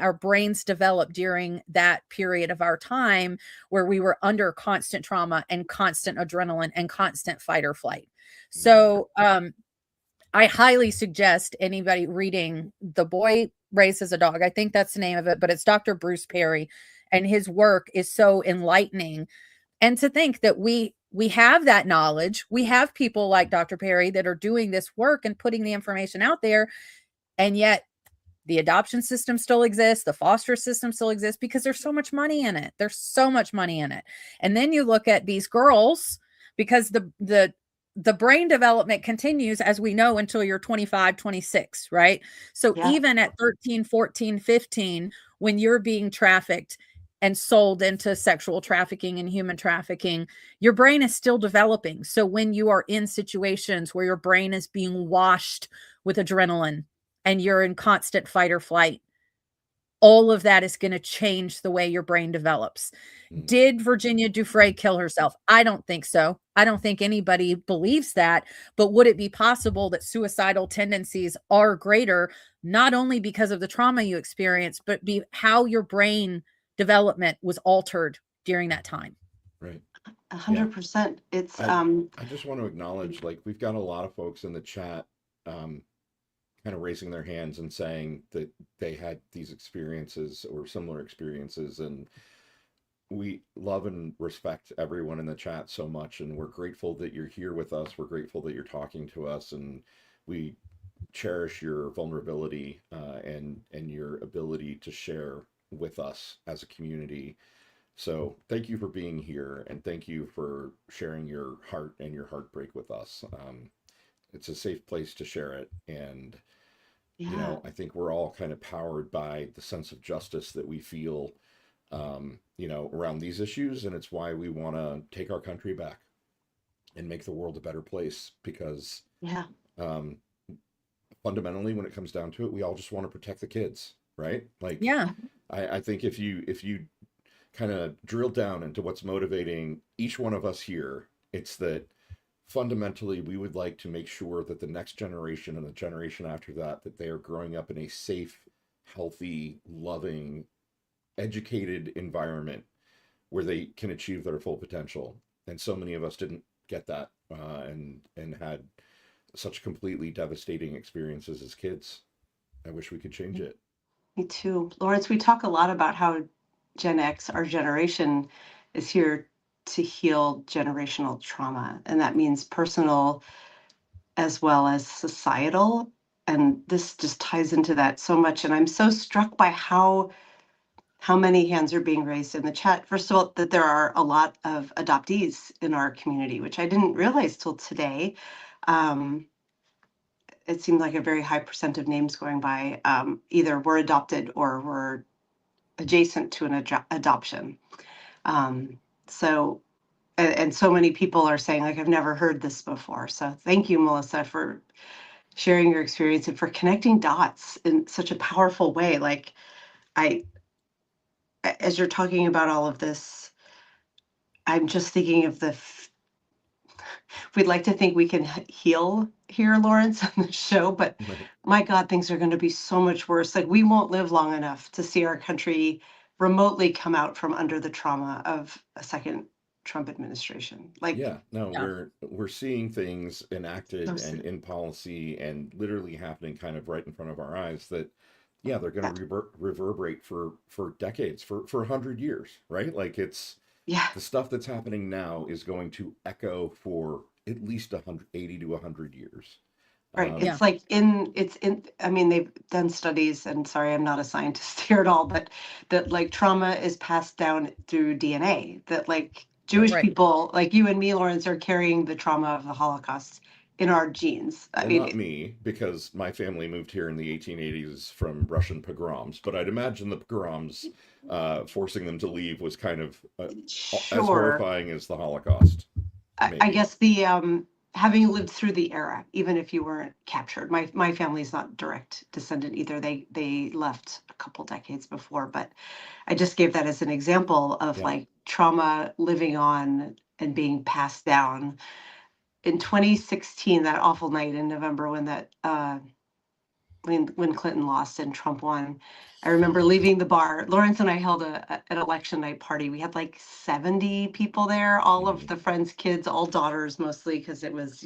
our brains developed during that period of our time where we were under constant trauma and constant adrenaline and constant fight or flight. So, I highly suggest anybody reading The Boy Raised as a Dog. I think that's the name of it, but it's Dr. Bruce Perry, and his work is so enlightening. And to think that we have that knowledge, we have people like Dr. Perry that are doing this work and putting the information out there, and yet the adoption system still exists, the foster system still exists, because there's so much money in it. There's so much money in it. And then you look at these girls, because the brain development continues, as we know, until you're 25, 26, right? So even at 13, 14, 15, when you're being trafficked and sold into sexual trafficking and human trafficking, your brain is still developing. So when you are in situations where your brain is being washed with adrenaline and you're in constant fight or flight, all of that is going to change the way your brain develops. Did Virginia Giuffre kill herself? I don't think so. I don't think anybody believes that. But would it be possible that suicidal tendencies are greater, not only because of the trauma you experienced, but how your brain development was altered during that time? Right. 100%. It's I just want to acknowledge, like, we've got a lot of folks in the chat kind of raising their hands and saying that they had these experiences or similar experiences. And we love and respect everyone in the chat so much. And we're grateful that you're here with us. We're grateful that you're talking to us. And we cherish your vulnerability and your ability to share with us as a community. So thank you for being here, and thank you for sharing your heart and your heartbreak with us. It's a safe place to share it. And, you know, I think we're all kind of powered by the sense of justice that we feel, you know, around these issues. And it's why we want to take our country back and make the world a better place, because fundamentally, when it comes down to it, we all just want to protect the kids. right? Like, Yeah. I think if you kind of drill down into what's motivating each one of us here, it's that fundamentally we would like to make sure that the next generation and the generation after that, that they are growing up in a safe, healthy, loving, educated environment where they can achieve their full potential. And so many of us didn't get that, and had such completely devastating experiences as kids. I wish we could change it. Me too. Lawrence, we talk a lot about how Gen X, our generation, is here to heal generational trauma. And that means personal as well as societal. And this just ties into that so much. And I'm so struck by how many hands are being raised in the chat. First of all, that there are a lot of adoptees in our community, which I didn't realize till today. It seemed like a very high percent of names going by either were adopted or were adjacent to an adoption. So, and so many people are saying, like, I've never heard this before. So thank you, Melissa, for sharing your experience and for connecting dots in such a powerful way. Like, I, as you're talking about all of this, I'm just thinking of we'd like to think we can heal here, Lawrence, on the show, but Right. my God, things are going to be so much worse. Like, we won't live long enough to see our country remotely come out from under the trauma of a second Trump administration. Like, Yeah, no, Yeah. we're seeing things enacted those, and in policy and literally happening kind of right in front of our eyes that, yeah, they're going to reverberate for decades, for 100 years, right? Like, it's yeah, the stuff that's happening now is going to echo for at least 180 to 100 years. right. Yeah. Um, I mean, they've done studies, and sorry, I'm not a scientist here at all, but that, like, trauma is passed down through DNA, that, like, right. Jewish Right. people like you and me, Lawrence, are carrying the trauma of the Holocaust in our genes. I Well, mean, not me, because my family moved here in the 1880s from Russian pogroms, but I'd imagine the pogroms, forcing them to leave was kind of as sure. horrifying as the Holocaust, I maybe. guess the having lived through the era, even if you weren't captured. My family's not direct descendant either. They left a couple decades before, but I just gave that as an example of, Yeah. like, trauma living on and being passed down. In 2016, that awful night in November when that when Clinton lost and Trump won, I remember leaving the bar. Lawrence and I held an election night party. We had like 70 people there, all of Hmm. the friends' kids, all daughters mostly, because it was,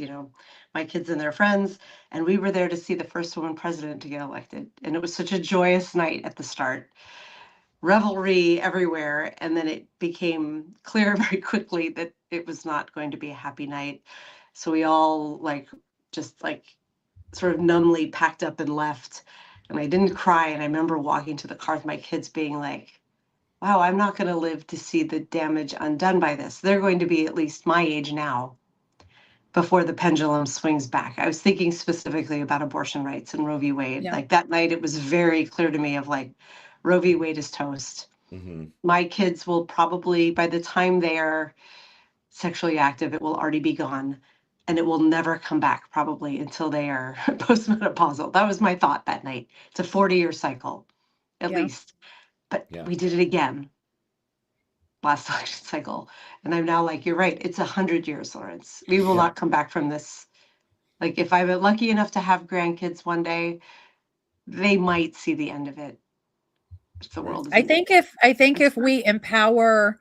my kids and their friends. And we were there to see the first woman president to get elected. And it was such a joyous night at the start, revelry everywhere. And then it became clear very quickly that it was not going to be a happy night. So we all, like, just like sort of numbly packed up and left. And I didn't cry. And I remember walking to the car with my kids being like, wow, I'm not going to live to see the damage undone by this. They're going to be at least my age now before the pendulum swings back. I was thinking specifically about abortion rights and Roe v. Wade. Yeah. Like, that night, it was very clear to me of, like, Roe v. Wade is toast. Hmm. My kids will probably, by the time they are sexually active, it will already be gone. And it will never come back probably until they are postmenopausal. That was my thought that night. It's a 40-year cycle, at Yeah. least. But Yeah. we did it again last election cycle. And I'm now like, you're right. It's 100 years, Lawrence. We will Yeah. not come back from this. Like, if I'm lucky enough to have grandkids one day, they might see the end of it if the Right. world I isn't. think if we empower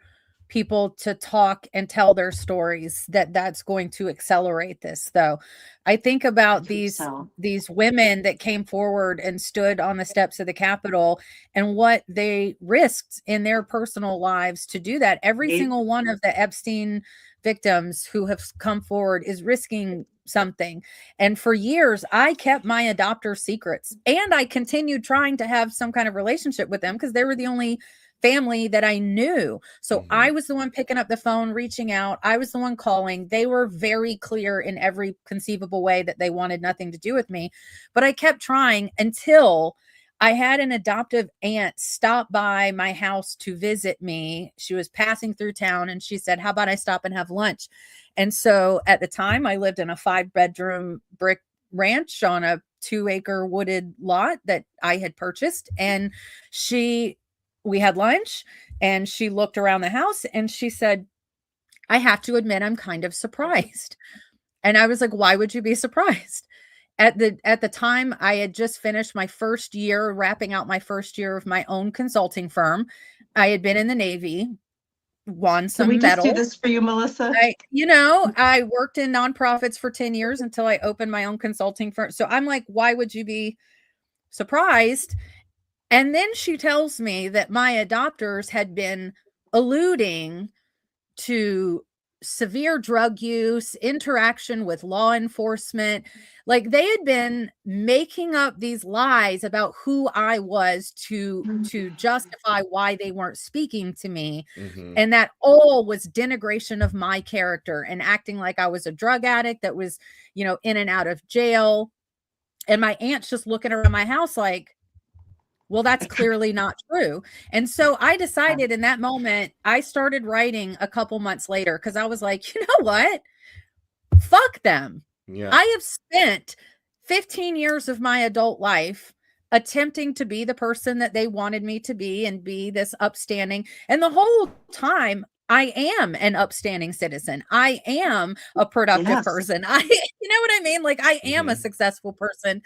people to talk and tell their stories, that's going to accelerate this, though. I think I about think so. these women that came forward and stood on the steps of the Capitol and what they risked in their personal lives to do that. Every Right? single one of the Epstein victims who have come forward is risking something. And for years, I kept my adopter secrets and I continued trying to have some kind of relationship with them because they were the only family that I knew. So Hmm. I was the one picking up the phone, reaching out. I was the one calling. They were very clear in every conceivable way that they wanted nothing to do with me. But I kept trying until I had an adoptive aunt stop by my house to visit me. She was passing through town and she said, how about I stop and have lunch? And so at the time, I lived in a 5-bedroom brick ranch on a 2-acre wooded lot that I had purchased. And we had lunch and she looked around the house and she said, I have to admit, I'm kind of surprised. And I was like, why would you be surprised? At the time, I had just finished my first year, wrapping out my first year of my own consulting firm. I had been in the Navy, won Can some we just do medals. this for you, Melissa? I worked in nonprofits for 10 years until I opened my own consulting firm. So I'm like, why would you be surprised? And then she tells me that my adopters had been alluding to severe drug use, interaction with law enforcement. Like they had been making up these lies about who I was to justify why they weren't speaking to me. Mm-hmm. And that all was denigration of my character and acting like I was a drug addict that was, in and out of jail. And my aunt's just looking around my house like, well, that's clearly not true. And so I decided in that moment, I started writing a couple months later because I was like, you know what? Fuck them. Yeah. I have spent 15 years of my adult life attempting to be the person that they wanted me to be and be this upstanding. And the whole time, I am an upstanding citizen. I am a productive person. You know what I mean? Like I am a successful person.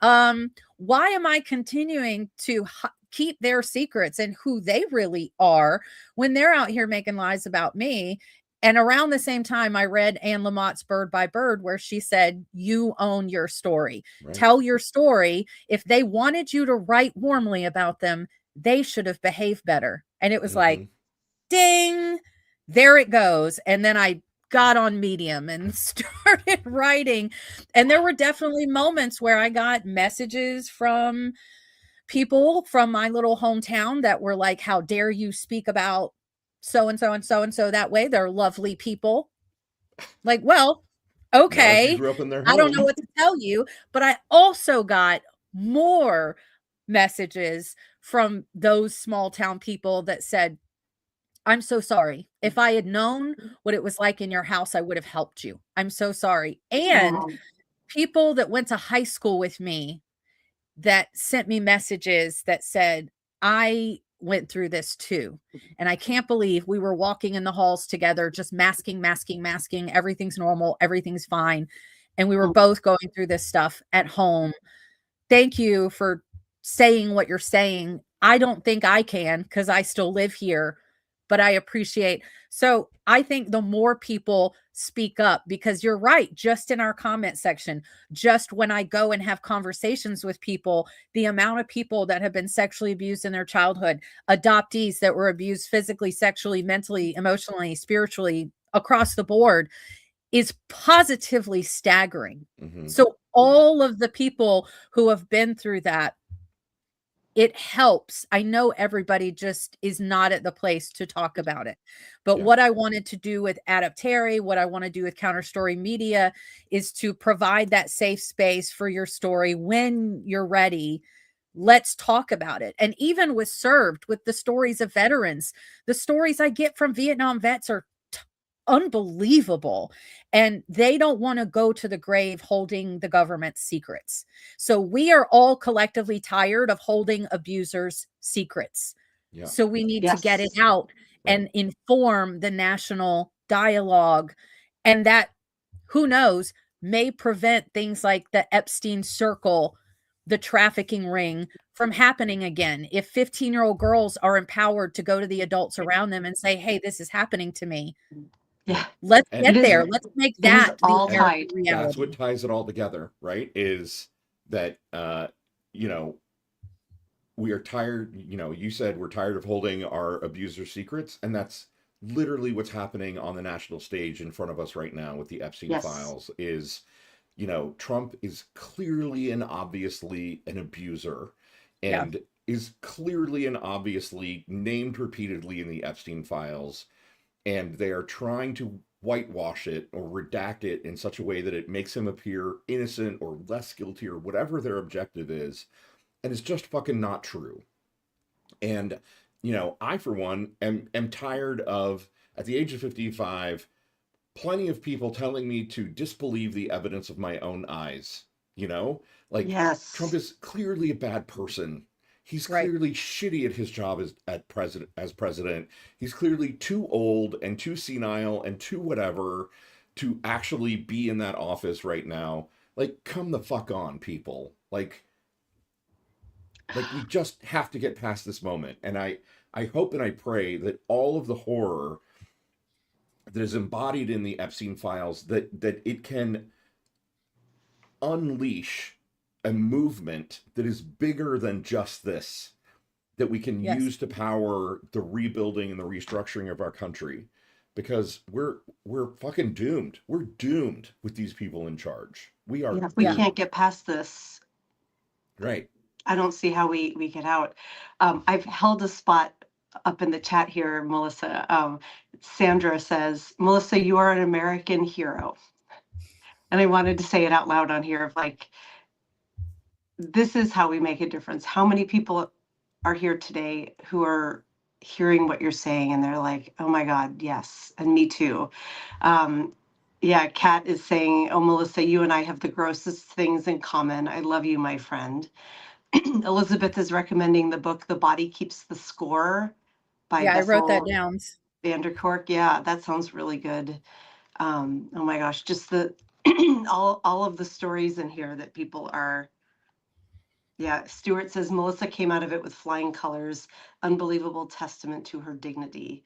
Why am I continuing to keep their secrets and who they really are when they're out here making lies about me? And around the same time, I read Anne Lamott's Bird by Bird, where she said, you own your story. Right. Tell your story. If they wanted you to write warmly about them, they should have behaved better. And it was like, ding, there it goes. And then I got on Medium and started writing. And there were definitely moments where I got messages from people from my little hometown that were like, how dare you speak about so-and-so and so-and-so that way? They're lovely people. Like, well, okay. You grew up in their home. I don't know what to tell you, but I also got more messages from those small town people that said, I'm so sorry. If I had known what it was like in your house, I would have helped you. I'm so sorry. And people that went to high school with me that sent me messages that said, I went through this too. And I can't believe we were walking in the halls together, just masking. Everything's normal. Everything's fine. And we were both going through this stuff at home. Thank you for saying what you're saying. I don't think I can because I still live here, but I appreciate. So I think the more people speak up, because you're right, just in our comment section, just when I go and have conversations with people, the amount of people that have been sexually abused in their childhood, adoptees that were abused physically, sexually, mentally, emotionally, spiritually, across the board is positively staggering. So all of the people who have been through that, it helps. I know everybody just is not at the place to talk about it. But what I wanted to do with Adaptary, what I want to do with Counterstory Media is to provide that safe space for your story when you're ready. Let's talk about it. And even with Served, with the stories of veterans, the stories I get from Vietnam vets are unbelievable, and they don't want to go to the grave holding the government's secrets. So we are all collectively tired of holding abusers' secrets. So we need to get it out and inform the national dialogue, and that, who knows, may prevent things like the Epstein circle, the trafficking ring, from happening again. If 15-year-old girls are empowered to go to the adults around them and say, hey, this is happening to me. Let's get there. Let's make that all tied. That's what ties it all together, right? Is that we are tired. You said we're tired of holding our abuser secrets, and that's literally what's happening on the national stage in front of us right now with the Epstein files. Is Trump is clearly and obviously an abuser, and is clearly and obviously named repeatedly in the Epstein files. And they are trying to whitewash it or redact it in such a way that it makes him appear innocent or less guilty or whatever their objective is. And it's just fucking not true. And, I, for one, am tired of, at the age of 55, plenty of people telling me to disbelieve the evidence of my own eyes. you know? Like Trump Yes. is clearly a bad person. He's Right. clearly shitty at his job as president. He's clearly too old and too senile and too whatever to actually be in that office right now. Like, come the fuck on, people. Like we just have to get past this moment. And I hope and I pray that all of the horror that is embodied in the Epstein files, that it can unleash a movement that is bigger than just this, that we can Yes. use to power the rebuilding and the restructuring of our country, because we're fucking doomed. We're doomed with these people in charge. We are Yeah, if we Yeah. can't doomed. get past this, Right. I don't see how we get out. I've held a spot up in the chat here, Melissa. Sandra says, Melissa, you are an American hero. And I wanted to say it out loud on here of like, this is how we make a difference. How many people are here today who are hearing what you're saying and they're like, oh my God, yes, and me too. Yeah, Kat is saying, oh, Melissa, you and I have the grossest things in common. I love you, my friend. Elizabeth is recommending the book, The Body Keeps the Score by Yeah, I wrote that Bessel down. van der Kolk. Yeah, that sounds really good. Oh my gosh, just the all of the stories in here that people are. Yeah, Stuart says Melissa came out of it with flying colors, unbelievable testament to her dignity.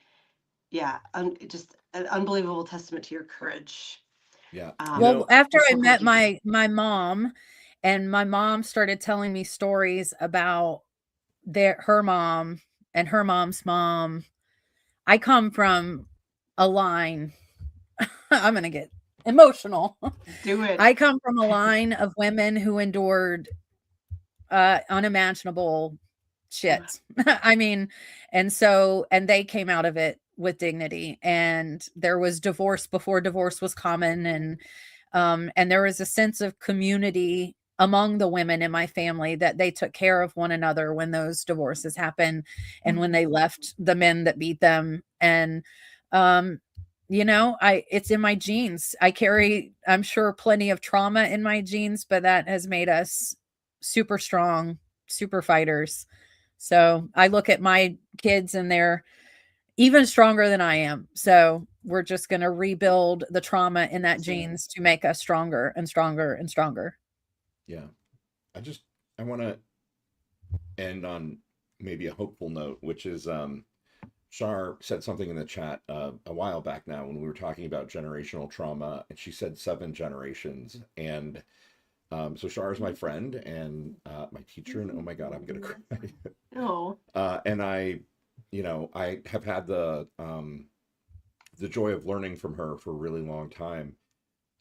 Yeah, just an unbelievable testament to your courage. Yeah. Well, after We're I so met glad you did. my mom, and my mom started telling me stories about her mom and her mom's mom. I come from a line. I'm going to get emotional. Do it. I come from a line of women who endured unimaginable shit. I mean, and they came out of it with dignity. And there was divorce before divorce was common, and there was a sense of community among the women in my family, that they took care of one another when those divorces happened and when they left the men that beat them. And um it's in my genes. I carry, I'm sure, plenty of trauma in my genes, but that has made us super strong, super fighters. So I look at my kids and they're even stronger than I am. So we're just going to rebuild the trauma in that genes to make us stronger and stronger and stronger. Yeah. I want to end on maybe a hopeful note, which is Shar said something in the chat a while back now when we were talking about generational trauma, and she said 7 generations. And so Shar is my friend and my teacher, and oh my God, I'm gonna cry. Oh. And I have had the joy of learning from her for a really long time.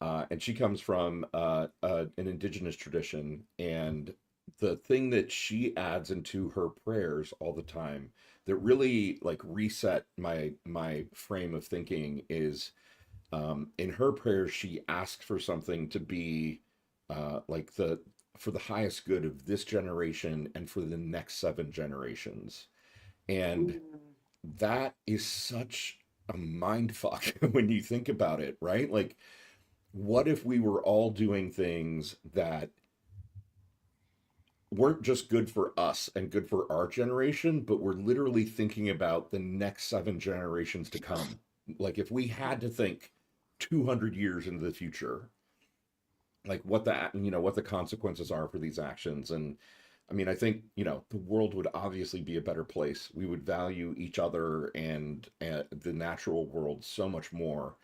And she comes from an indigenous tradition, and the thing that she adds into her prayers all the time that really like reset my frame of thinking is, in her prayers she asks for something to be like for the highest good of this generation and for the next 7 generations. And that is such a mind fuck when you think about it, right? Like, what if we were all doing things that weren't just good for us and good for our generation, but we're literally thinking about the next 7 generations to come? Like, if we had to think 200 years into the future, like what the consequences are for these actions. And I mean, I think, the world would obviously be a better place. We would value each other and the natural world so much more.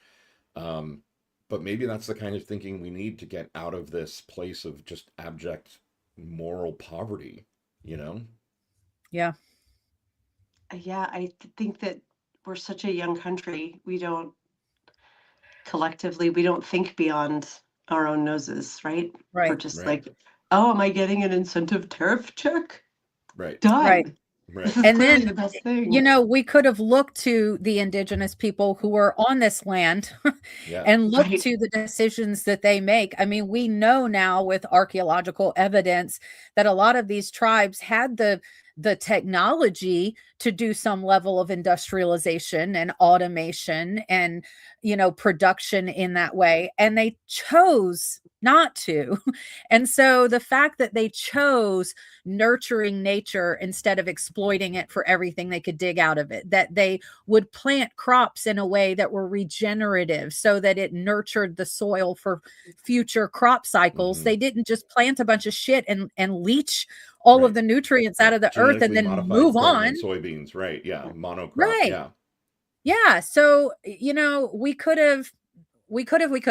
But maybe that's the kind of thinking we need to get out of this place of just abject moral poverty, you know? Yeah. Yeah, I think that we're such a young country. We don't think beyond our own noses, right? We're Right. just Right. like, oh, am I getting an incentive tariff check? Right. Right. Done. This Right. is And clearly then, the best thing. we could have looked to the indigenous people who were on this land Yeah. and looked Right. to the decisions that they make. I mean, we know now with archaeological evidence that a lot of these tribes had the technology to do some level of industrialization and automation and, production in that way. And they chose not to. And so the fact that they chose nurturing nature instead of exploiting it for everything they could dig out of it, that they would plant crops in a way that were regenerative so that it nurtured the soil for future crop cycles. They didn't just plant a bunch of shit and leach all of the nutrients out of the earth and then move on. Soybeans, right? Yeah, monocrop. Right. Yeah. So, we could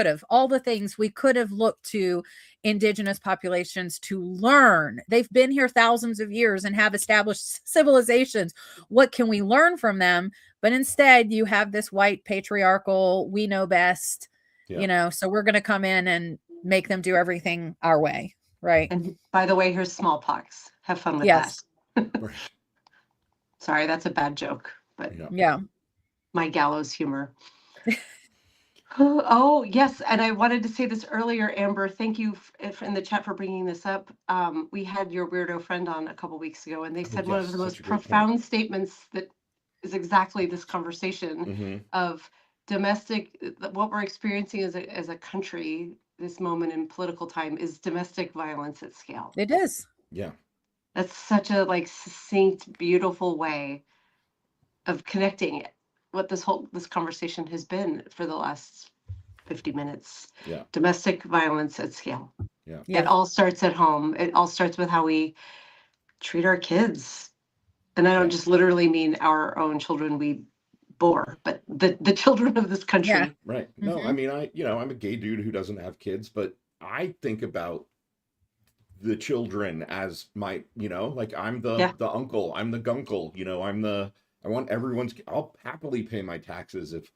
have all the things we could have looked to indigenous populations to learn. They've been here thousands of years and have established civilizations. What can we learn from them? But instead you have this white patriarchal, we know best, so we're going to come in and make them do everything our way. Right. And by the way, here's smallpox. Have fun with that. Sorry, that's a bad joke, but yeah. My gallows humor. Oh, yes. And I wanted to say this earlier, Amber. Thank you in the chat for bringing this up. We had your weirdo friend on a couple weeks ago, and they said one of the most profound statements that is exactly this conversation of domestic, what we're experiencing as a country, this moment in political time, is domestic violence at scale. It is. Yeah. That's such a succinct, beautiful way of connecting it. What this conversation has been for the last 50 minutes. Yeah. Domestic violence at scale. Yeah. It all starts at home. It all starts with how we treat our kids. And I don't just literally mean our own children we bore, but the children of this country. Yeah. Right. No, I mean, I'm a gay dude who doesn't have kids, but I think about the children as my, I'm the uncle, I'm the gunkle, I want I'll happily pay my taxes if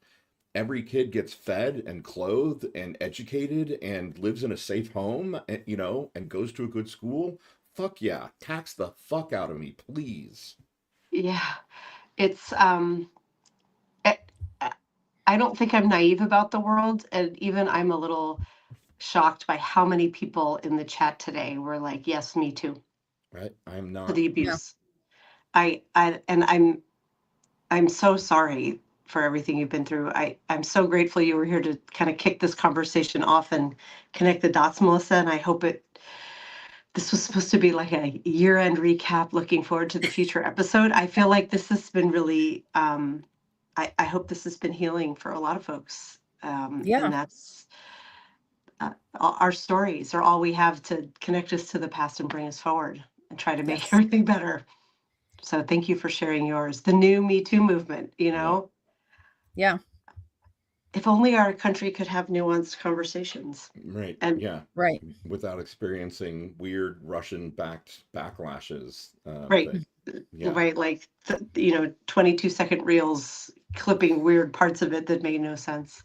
every kid gets fed and clothed and educated and lives in a safe home, and goes to a good school. Fuck yeah. Tax the fuck out of me, please. Yeah. It's, I don't think I'm naive about the world. And even I'm a little shocked by how many people in the chat today were like, yes, me too. Right. I'm not. To the abuse. No. I'm so sorry for everything you've been through. I'm so grateful you were here to kind of kick this conversation off and connect the dots, Melissa. And I hope this was supposed to be like a year-end recap, looking forward to the future episode. I feel like this has been really, I hope this has been healing for a lot of folks. And that's our stories are all we have to connect us to the past and bring us forward and try to make everything better. So thank you for sharing yours. The new Me Too movement, Yeah. If only our country could have nuanced conversations. Right. And right. Without experiencing weird Russian-backed backlashes. Right. Right. 22-second reels clipping weird parts of it that made no sense.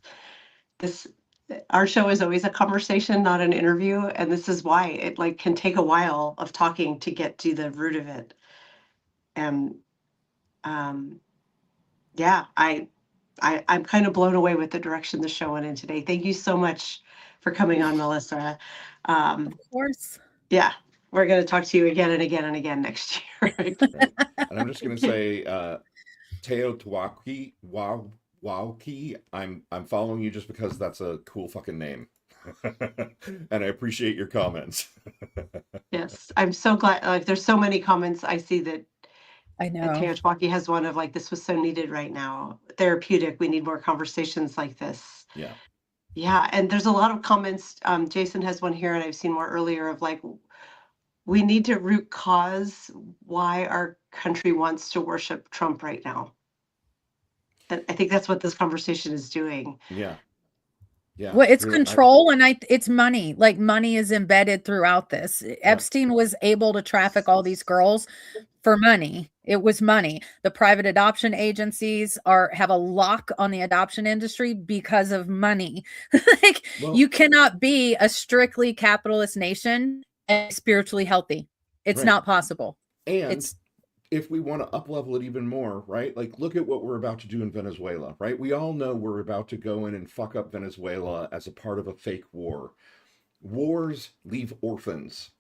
Our show is always a conversation, not an interview. And this is why it can take a while of talking to get to the root of it. And I'm kind of blown away with the direction the show went in today. Thank you so much for coming on, Melissa. Of course. Yeah, we're going to talk to you again and again and again next year. Right. And I'm just going to say, Teotihuacan, Wauki, I'm following you just because that's a cool fucking name. And I appreciate your comments. Yes, I'm so glad. There's so many comments I see that. I know. Teotihuacan has one of this was so needed right now. Therapeutic. We need more conversations like this. Yeah. Yeah. And there's a lot of comments. Jason has one here, and I've seen more earlier of we need to root cause why our country wants to worship Trump right now. And I think that's what this conversation is doing. Yeah. Yeah. Well, it's control and it's money. Money is embedded throughout this. Yeah. Epstein was able to traffic all these girls for money. It was money. The private adoption agencies have a lock on the adoption industry because of money. You cannot be a strictly capitalist nation and spiritually healthy. It's not possible. And if we want to up-level it even more, right? Look at what we're about to do in Venezuela, right? We all know we're about to go in and fuck up Venezuela as a part of a fake war. Wars leave orphans.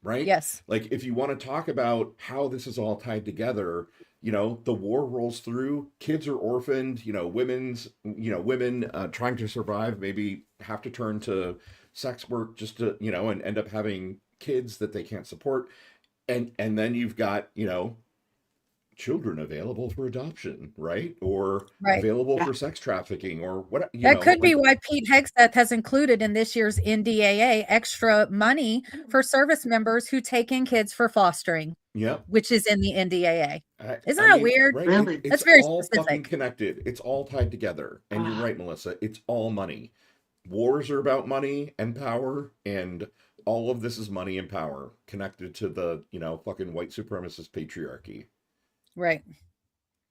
right? Yes. Like, if you want to talk about how this is all tied together, the war rolls through, kids are orphaned, women trying to survive maybe have to turn to sex work just to, and end up having kids that they can't support. And then you've got, children available for adoption, right? Or Right. available Yeah. for sex trafficking or what, That could be like, why Pete Hegseth has included in this year's NDAA extra money for service members who take in kids for fostering, yeah. which is in the NDAA. Isn't I that mean, weird? right? Really? It's That's very all fucking specific. connected. It's all tied together. And you're Ah, right, Melissa. It's all money. Wars are about money and power, and all of this is money and power connected to the, fucking white supremacist patriarchy. Right.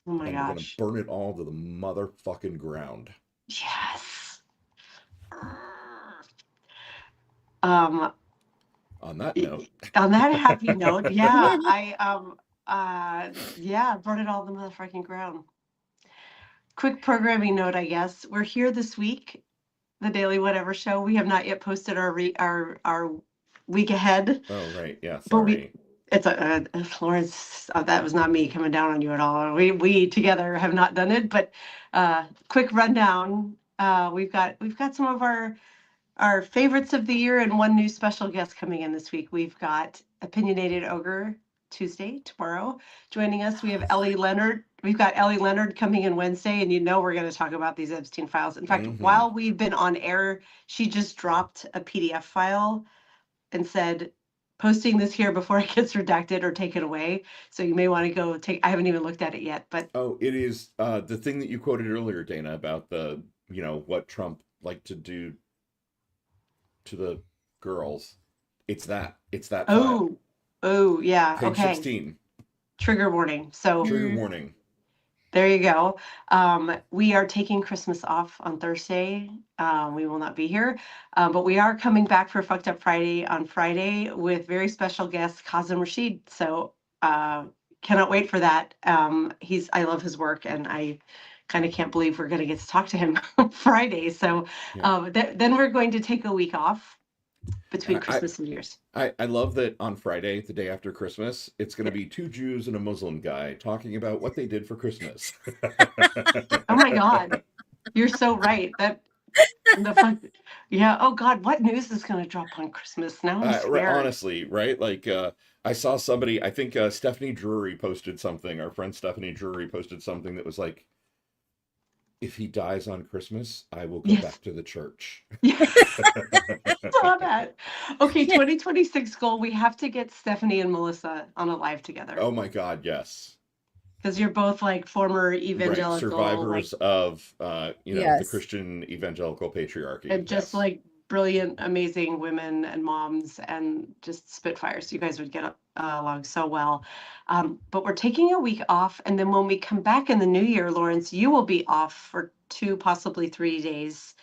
oh my And we're gonna gosh. burn it all to the motherfucking ground. Yes. Um, On that note, on that happy note, yeah, yeah, burn it all to the motherfucking ground. Quick programming note, I guess. We're here this week, the Daily Whatever Show. We have not yet posted our week ahead, oh right, yeah, but sorry. it's Florence. That was not me coming down on you at all. We together have not done it, but quick rundown. We've got some of our favorites of the year and one new special guest coming in this week. We've got Opinionated Ogre Tuesday, tomorrow, joining us. We have Ellie Leonard. We've got Ellie Leonard coming in Wednesday, and we're going to talk about these Epstein files. In fact, while we've been on air, she just dropped a PDF file and said, posting this here before it gets redacted or taken away. So you may want to go I haven't even looked at it yet, but. Oh, it is the thing that you quoted earlier, Dana, about the, what Trump liked to do to the girls. It's that file. Oh, yeah. Page Okay. 16. Trigger warning. So Trigger warning. there you go. We are taking Christmas off on Thursday. We will not be here, but we are coming back for Fucked Up Friday on Friday with very special guest Kazim Rashid. So cannot wait for that. I love his work, and I kind of can't believe we're going to get to talk to him Friday. So then we're going to take a week off between Christmas and New Year's. I love that on Friday, the day after Christmas, it's going to be two Jews and a Muslim guy talking about what they did for Christmas. Oh my God, you're so right. Yeah. Oh God, what news is going to drop on Christmas? Now I'm scared. Honestly, right? Like I saw somebody. I think Stephanie Drury posted something. Our friend Stephanie Drury posted something that was like, if he dies on Christmas, I will go back to the church. Yes. I saw that. Okay, 2026 goal. We have to get Stephanie and Melissa on a live together. Oh my God, yes. Because you're both like former evangelical survivors of the Christian evangelical patriarchy. And just like brilliant, amazing women and moms and just spitfires. You guys would get along so well. But we're taking a week off. And then when we come back in the new year, Lawrence, you will be off for 2, possibly 3 days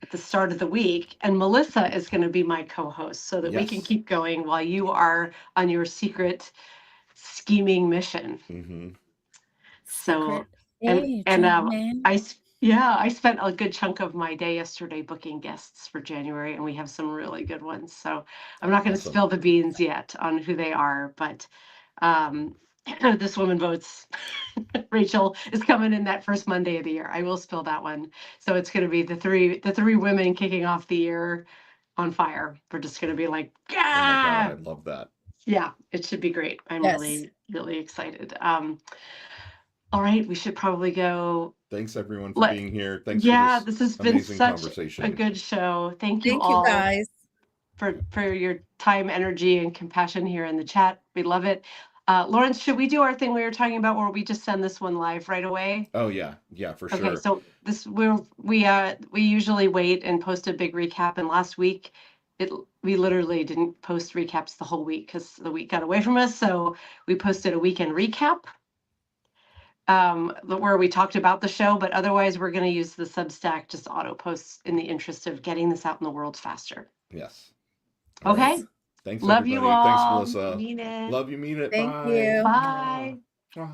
at the start of the week. And Melissa is going to be my co-host so that we can keep going while you are on your secret scheming mission. Mm-hmm. So, I spent a good chunk of my day yesterday booking guests for January, and we have some really good ones. So I'm not going to spill the beans yet on who they are, but this woman votes. Rachel is coming in that first Monday of the year. I will spill that one. So it's going to be the three women kicking off the year on fire. We're just going to be like, oh my God, I love that. Yeah, it should be great. I'm really, really excited. All right, we should probably go. Thanks everyone for being here. Thanks for this has been such a good show. Thank you all guys for your time, energy, and compassion here in the chat. We love it. Lawrence, should we do our thing we were talking about where we just send this one live right away? Oh yeah, for sure. Okay, so we usually wait and post a big recap, and last week we literally didn't post recaps the whole week because the week got away from us. So we posted a weekend recap where we talked about the show, but otherwise we're going to use the Substack just auto posts in the interest of getting this out in the world faster. Yes. Okay. Right. Thanks. Love everybody. You all. Thanks, Melissa. Mean it. Love you. Mean it. Thank Bye. you. Bye. Ah.